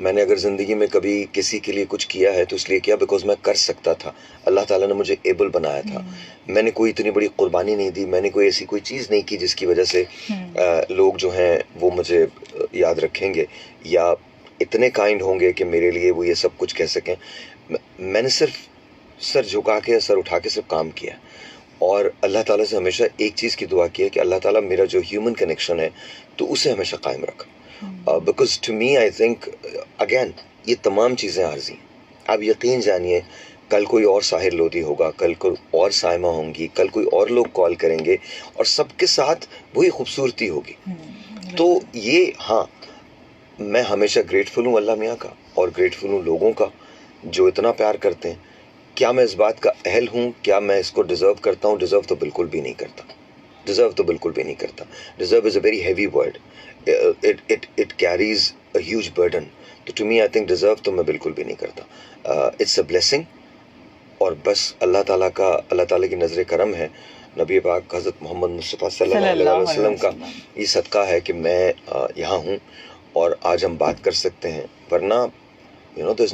मैंने अगर ज़िंदगी में कभी किसी के लिए कुछ किया है तो इसलिए किया बिकॉज मैं कर सकता था। अल्लाह ताला ने मुझे एबल बनाया था। मैंने कोई इतनी बड़ी कुर्बानी नहीं दी, मैंने कोई ऐसी कोई चीज़ नहीं की जिसकी वजह से लोग जो हैं वो मुझे याद रखेंगे या इतने काइंड होंगे कि मेरे लिए वो ये सब कुछ कह सकें। मैंने सिर्फ सर झुका के, सर उठा के सिर्फ काम किया और अल्लाह ताला से हमेशा एक चीज़ की दुआ की है कि अल्लाह ताला मेरा जो ह्यूमन कनेक्शन है तो उसे हमेशा कायम रख। Because to me I think again ये तमाम चीज़ें आर्जी हैं। आप यकीन जानिए कल कोई और साहिर लोधी होगा, कल कोई और साइमा होंगी, कल कोई और लोग कॉल करेंगे और सबके साथ वही खूबसूरती होगी। तो ये हाँ, मैं हमेशा ग्रेटफुल हूँ अल्लाह मियाँ का और ग्रेटफुल हूँ लोगों का जो इतना प्यार करते हैं। क्या मैं इस बात का अहल हूँ, क्या मैं इसको डिज़र्व करता हूँ? डिज़र्व तो बिल्कुल भी नहीं करता। Deserve is a very heavy word. It carries a huge burden. तो to me I think deserve तो मैं बिल्कुल भी नहीं करता। इट्स अ ब्लेसिंग और बस अल्लाह ताला की नज़र करम है, नबी पाक हज़रत मोहम्मद मुस्तफ़ा सल्लल्लाहु अलैहि वसल्लम का ये सदका है कि मैं यहाँ हूँ और आज हम बात कर सकते हैं। वरना you know there's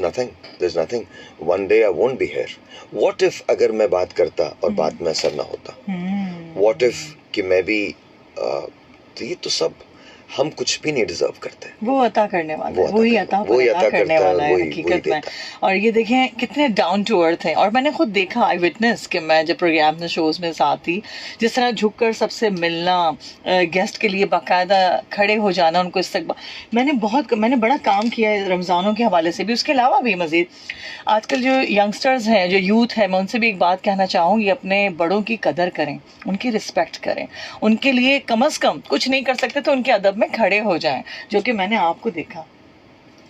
nothing one day I won't be here. What if अगर मैं बात करता और बात में असर ना होता? What if कि मैं भी तो ये तो सब हम कुछ भी नहीं डिजर्व करते। वो अता करने वाला है, वही अता करने वाला है हकीकत में। और ये देखें कितने डाउन टू अर्थ हैं। और मैंने खुद देखा, आई विटनेस कि मैं जब प्रोग्राम में शोज में साथ थी, जिस तरह झुककर सबसे मिलना, गेस्ट के लिए बाकायदा खड़े हो जाना, उनको इस्तकबाल। मैंने बड़ा काम किया है रमज़ानों के हवाले से भी, उसके अलावा भी मज़ीद आजकल जो यंगस्टर्स हैं, जो यूथ है, मैं उनसे भी एक बात कहना चाहूँगी, अपने बड़ों की कदर करें, उनकी रिस्पेक्ट करें, उनके लिए कम अज़ कम कुछ नहीं कर सकते तो उनके अदब में खड़े हो जाएं, जो कि मैंने आपको देखा।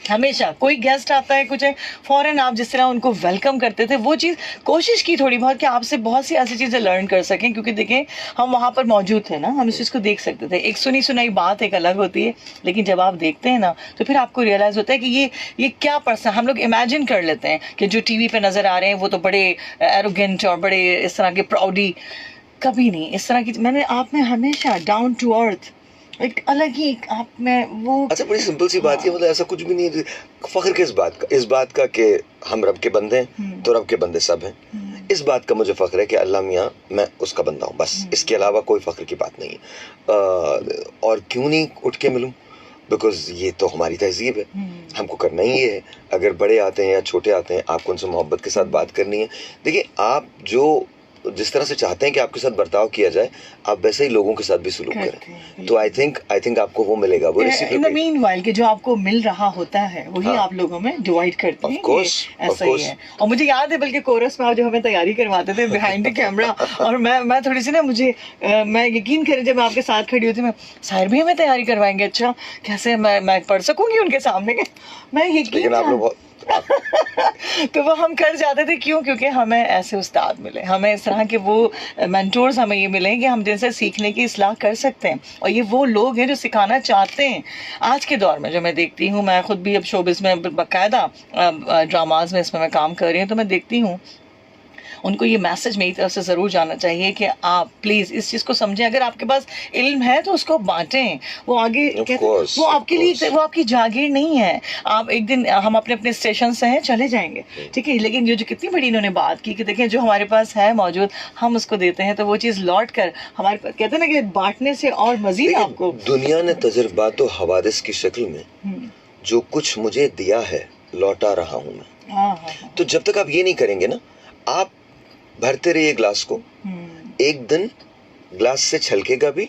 हमेशा कोई गेस्ट आता है कुछ है, फौरन आप जिस तरह उनको वेलकम करते थे, वो चीज़ कोशिश की थोड़ी बहुत कि आपसे बहुत सी ऐसी चीज़ें लर्न कर सकें, क्योंकि देखें हम वहाँ पर मौजूद थे ना, हम इस चीज़ को देख सकते थे। एक सुनी सुनाई बात एक अलग होती है, लेकिन जब आप देखते हैं ना तो फिर आपको रियलाइज़ होता है कि ये क्या पर्सन, हम लोग इमेजिन कर लेते हैं कि जो टीवी पे नज़र आ रहे हैं वो तो बड़े एरोगेंट और बड़े इस तरह के प्राउडी, कभी नहीं इस तरह की। मैंने आप में हमेशा डाउन टू अर्थ एक अलग ही आप में वो। अच्छा, बड़ी सिंपल सी बात है, मतलब ऐसा कुछ भी नहीं है। फख्र किस बात का? इस बात का कि हम रब के बंदे हैं, तो रब के बंदे सब हैं। इस बात का मुझे फख्र है कि अल्लाह मियाँ मैं उसका बंदा हूँ, बस। इसके अलावा कोई फख्र की बात नहीं है। और क्यों नहीं उठ के मिलूँ? बिकॉज ये तो हमारी तहजीब है, हमको करना ही ये है। अगर बड़े आते हैं या छोटे आते हैं, आपको उनसे मोहब्बत के साथ बात करनी है। देखिए, आप जो जिस तरह से चाहते हैं कि आपके साथ बर्ताव किया जाए, आप वैसे ही लोगों के साथ भी सुलूक करें। तो आई थिंक आपको वो मिलेगा, वो इन द रेसिप्रोकेट। मीनवाइल कि जो आपको मिल रहा होता है वही हाँ। आप लोगों में डिवाइड करते Of हैं, course, ये of ऐसा ही course. है। और मुझे याद है बल्कि कोरस में आप जो हमें तैयारी करवाते थे बिहाइंड द कैमरा, और मैं थोड़ी सी ना, मुझे मैं यकीन करें जब मैं आपके साथ खड़ी होती, मैं साहिर भी हमें तैयारी करवाएंगे, अच्छा कैसे मैं पढ़ सकूंगी उनके सामने के, मैं यकीन लेकिन आप लोग तो वो हम कर जाते थे। क्यों? क्योंकि हमें ऐसे उस्ताद मिले, हमें इस तरह के वो मेंटोर्स हमें ये मिले कि हम जिनसे सीखने की इस्लाह कर सकते हैं, और ये वो लोग हैं जो सिखाना चाहते हैं। आज के दौर में जो मैं देखती हूँ, मैं खुद भी अब शोबिज़ में बाकायदा ड्रामाज में इसमें मैं काम कर रही हूँ, तो मैं देखती हूँ उनको ये मैसेज मेरी तरफ से ज़रूर जाना चाहिए कि आप प्लीज़ इस चीज़ को समझें। अगर आपके पास इल्म है तो उसको बांटें। वो आगे course, वो आपके of लिए, course. वो आपकी जागीर नहीं है। आप एक दिन, हम अपने अपने स्टेशन से हैं, चले जाएंगे, ठीक है, लेकिन ये जो कितनी बड़ी इन्होंने बात की कि देखें जो हमारे पास है मौजूद, हम उसको देते हैं, तो वो चीज़ लौट कर हमारे पास, कहते हैं ना कि बांटने से और मज़ीद आपको दुनिया ने तजुर्बात और हवादिस की शक्ल में जो कुछ मुझे दिया है लौटा रहा हूँ मैं। हाँ। तो जब तक आप ये नहीं करेंगे ना, आप भरते रहिए ग्लास को, एक दिन ग्लास से छलकेगा भी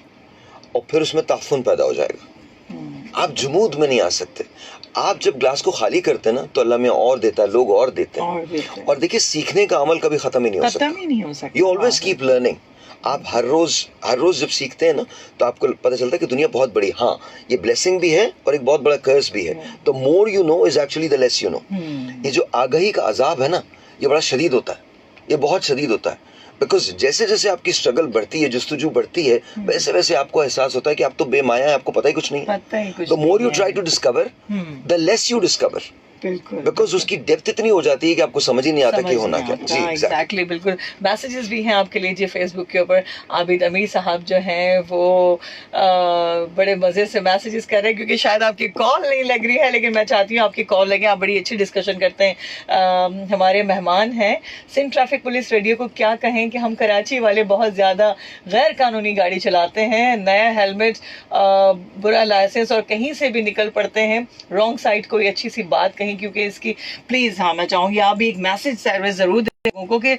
और फिर उसमें ताफुन पैदा हो जाएगा। आप जुमूद में नहीं आ सकते। आप जब ग्लास को खाली करते हैं ना, तो अल्लाह में और देता है, लोग और देते हैं। और देखिए, सीखने का अमल कभी खत्म ही नहीं हो सकता। You always keep learning. आप हर रोज जब सीखते हैं ना, तो आपको पता चलता है कि दुनिया बहुत बड़ी, हाँ ये ब्लेसिंग भी है और एक बहुत बड़ा कर्स भी है। तो more you know is actually the less you know. ये जो आगाही का अजाब है ना, ये बड़ा शदीद होता है, ये बहुत शदीद होता है। बिकॉज जैसे जैसे आपकी स्ट्रगल बढ़ती है, जस्तजू बढ़ती है, वैसे वैसे आपको एहसास होता है कि आप तो बेमाया है, आपको पता ही कुछ नहीं है। The more you try to discover, the less you discover. Because उसकी डेप्थ इतनी हो जाती है कि आपको समझ ही नहीं आता कि होना क्या। जी एग्जैक्टली, बिल्कुल। मैसेजेस भी हैं आपके लिए जी फेसबुक के ऊपर। आबिद अमीर साहब जो हैं वो बड़े मज़े से मैसेजेस कर रहे हैं, क्योंकि शायद आपकी कॉल नहीं लग रही है, लेकिन मैं चाहती हूँ आपकी कॉल लगे। आप बड़ी अच्छी डिस्कशन करते हैं। हमारे मेहमान हैं सिंध ट्रैफिक पुलिस रेडियो को क्या कहें कि हम कराची वाले बहुत ज़्यादा गैर कानूनी गाड़ी चलाते हैं, नया हेलमेट, बुरा लाइसेंस, और कहीं से भी निकल पड़ते हैं रॉन्ग साइड। कोई अच्छी सी बात कहीं, क्योंकि इसकी प्लीज, हाँ मैं चाहूंगी आप भी एक मैसेज सर्विस जरूर दें लोगों को कि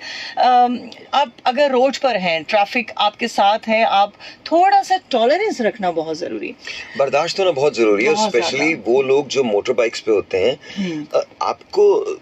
आप अगर रोड पर हैं, ट्रैफिक आपके साथ है, आप थोड़ा सा टॉलरेंस रखना बहुत जरूरी, बर्दाश्त होना बहुत जरूरी है। स्पेशली वो लोग जो मोटर बाइक्स पे होते हैं, आपको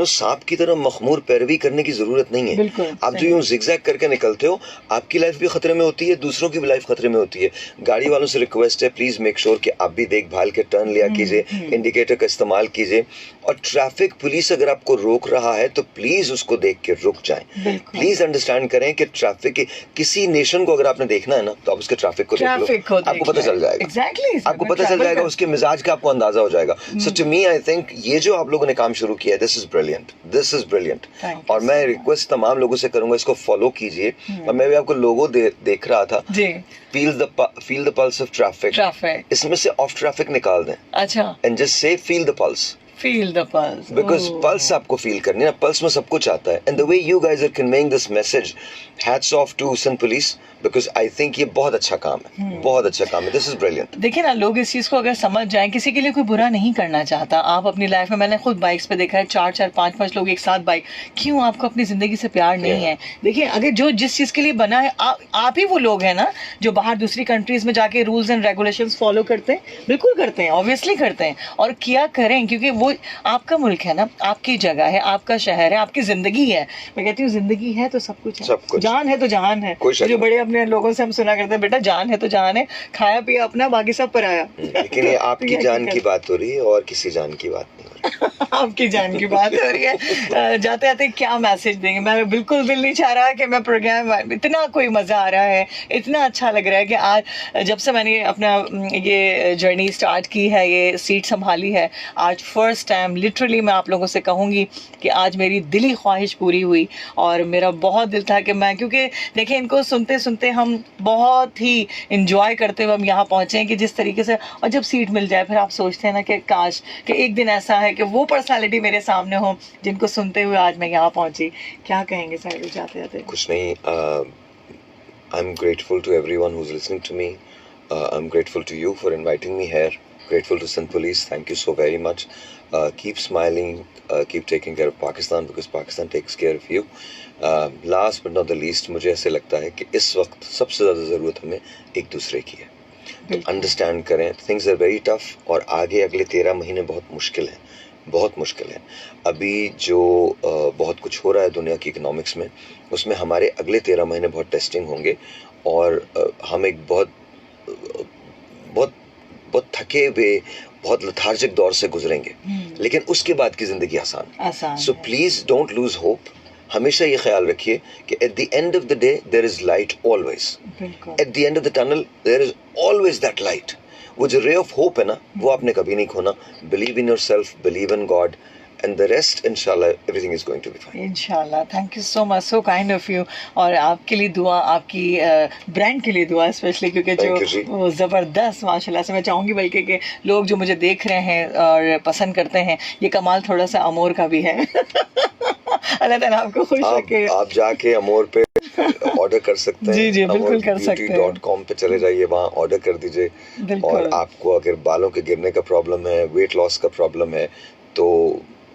सांप की तरह मखमूर पैरवी करने की जरूरत नहीं है। आप जो यूं जिगजैग करके निकलते हो, आपकी लाइफ भी खतरे में होती है, दूसरों की भी लाइफ खतरे में होती है। गाड़ी वालों से रिक्वेस्ट है, प्लीज मेक श्योर कि आप भी देखभाल के टर्न लिया कीजिए, इंडिकेटर का इस्तेमाल कीजिए। और ट्रैफिक पुलिस अगर आपको रोक रहा है तो प्लीज उसको देख के रुक जाएं। प्लीज अंडरस्टैंड करें कि ट्रैफिक, किसी नेशन को अगर आपने देखना है ना, तो आप उसके ट्रैफिक को देख लो, आपको पता चल जाएगा। आपको पता चल जाएगा, उसके मिजाज का आपको अंदाजा हो जाएगा। सो टू मी आई थिंक ये जो आप लोगों ने काम शुरू किया है, दिस इज ब्रिलियंट। और मैं रिक्वेस्ट तमाम लोगों से करूंगा, इसको फॉलो कीजिए। और मैं भी आपको लोगो देख रहा था, feel the pulse of traffic, इसमें से ऑफ ट्रैफिक निकाल दें। अच्छा, and just say feel the pulse, because pulse आपको फील करनी है, पल्स में सब कुछ आता है। And the way you guys are conveying this message, hats off to Sindh police, because I think ये बहुत अच्छा काम है, बहुत अच्छा काम है। This is brilliant. देखिए ना, लोग इस चीज को अगर समझ जाएं, किसी के लिए कोई बुरा नहीं करना चाहता। आप अपनी लाइफ में, मैंने खुद बाइक्स पे देखा है, 4-4, 5-5 लोग एक साथ बाइक। क्यों? आपको अपनी जिंदगी से प्यार नहीं है। देखिए, अगर जो जिस चीज के लिए बना है, आप ही वो लोग हैं ना जो बाहर दूसरी कंट्रीज में जाके रूल्स एंड रेगुलेशंस फॉलो करते हैं। बिल्कुल करते हैं, ऑब्वियसली करते हैं, और किया करें, क्योंकि वो आपका मुल्क है ना, आपकी जगह है, आपका शहर है, आपकी जिंदगी है। मैं कहती हूँ जिंदगी है तो सब कुछ है, जान है तो जहान है। जो बड़े अपने लोगों से हम सुना करते हैं, बेटा जान है तो जान है, खाया पिया अपना, बाकी सब पराया। लेकिन ये आपकी जान की बात हो रही है और किसी जान की बात नहीं हो रही। आपकी जान की बात हो रही है। जाते जाते क्या मैसेज देंगे? मैं बिल्कुल दिल नहीं चाह रहा कि मैं प्रोग्राम, इतना कोई मजा आ रहा है, इतना अच्छा लग रहा है कि आज जब से मैंने अपना ये जर्नी स्टार्ट की है, ये सीट संभाली है, आज फर्स्ट टाइम लिटरली मैं आप लोगों से कहूँगी कि आज मेरी दिली ख्वाहिश पूरी हुई। और मेरा बहुत दिल था कि मैं, क्योंकि देखिए इनको सुनते सुनते हम बहुत ही इंजॉय करते हुए हम यहाँ पहुँचे हैं कि जिस तरीके से, और जब सीट मिल जाए फिर आप सोचते हैं ना कि काश कि एक दिन ऐसा है कि वो पर्सनालिटी मेरे सामने हो जिनको सुनते हुए आज मैं यहाँ पहुँची। क्या कहेंगे साहिब जाते जाते? कुछ नहीं, I am grateful to everyone who is listening to me. I am grateful to you for inviting me here. grateful to Sindh Police. Thank you so very much. Keep smiling, keep taking care of Pakistan because Pakistan takes care of you. Last but not the least, मुझे ऐसे लगता है कि इस वक्त सबसे ज़्यादा ज़रूरत हमें एक दूसरे की है. तो अंडरस्टैंड करें, थिंग्स आर वेरी टफ और आगे अगले 13 महीने बहुत मुश्किल हैं, बहुत मुश्किल है. अभी जो बहुत कुछ हो रहा है दुनिया की इकोनॉमिक्स में, उसमें हमारे अगले 13 महीने बहुत टेस्टिंग होंगे और हम एक बहुत बहुत बहुत थके हुए, बहुत लथार्जिक दौर से गुजरेंगे, लेकिन उसके बाद की जिंदगी आसान. So please don't lose hope. हमेशा ये ख्याल रखिए कि at the end of the day there is light always. At the end of the tunnel there is always that light. वो जो रे ऑफ होप है ना, वो आपने कभी नहीं खोना. Believe in yourself, believe in God, and the rest inshallah everything is going to be fine. इंशाल्लाह. Thank you so much, so kind of you. और आपके लिए दुआ, आपकी ब्रांड के लिए दुआ स्पेशली, क्योंकि जो वो ज़बरदस्त माशाल्लाह से मैं चाहूँगी बल्कि कि लोग जो मुझे देख रहे हैं और पसंद करते हैं, ये कमाल थोड़ा सा अमोर का भी है. अल्लाह ताला आपको खुश रखे. आप जाके अमोर पे ऑर्डर कर सकते हैं. जी जी बिल्कुल कर सकते हैं. beauty.com पे चले जाइए, वहाँ ऑर्डर कर दीजिए. और आपको अगर बालों के गिरने का प्रॉब्लम है, वेट लॉस का प्रॉब्लम है, तो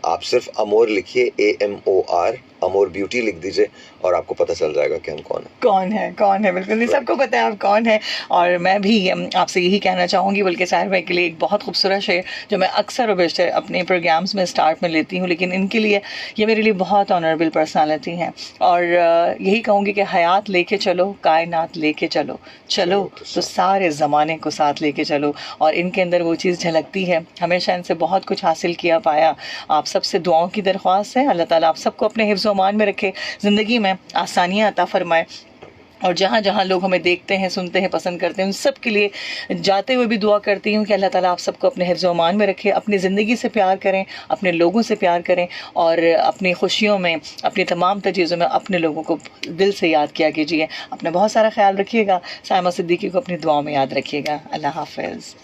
आप सिर्फ अमोर लिखिए, AMOR, अमोर ब्यूटी लिख दीजिए और आपको पता चल जाएगा कि हम कौन है. बिल्कुल नहीं, सबको पता है आप कौन है. और मैं भी आपसे यही कहना चाहूँगी, बल्कि साहिर भाई के लिए एक बहुत खूबसूरत शेर जो मैं अक्सर और बेशतर अपने प्रोग्राम्स में स्टार्ट में लेती हूँ, लेकिन इनके लिए ये मेरे लिए बहुत ऑनरेबल पर्सनालिटी हैं. और यही कहूँगी कि हयात लेके चलो, कायनात लेके चलो, तो सारे ज़माने को साथ लेके चलो. और इनके अंदर वो चीज़ झलकती है. हमेशा इनसे बहुत कुछ हासिल किया पाया. आप सबसे दुआओं की दरख्वास्त है, अल्लाह ताला आप सबको अपने हिफ्ज़ मान में रखे, ज़िंदगी में आसानियाँ अता फरमाए. और जहाँ जहाँ लोग हमें देखते हैं, सुनते हैं, पसंद करते हैं, उन सब के लिए जाते हुए भी दुआ करती हूँ कि अल्लाह ताला आप सबको अपने हिफ्ज़ मान में रखे. अपनी ज़िंदगी से प्यार करें, अपने लोगों से प्यार करें और अपनी खुशियों में, अपनी तमाम चीज़ों में अपने लोगों को दिल से याद किया कीजिए. अपना बहुत सारा ख्याल रखिएगा. साइमा सिद्दीकी को अपनी दुआओं में याद रखिएगा. अल्लाह हाफ़िज़.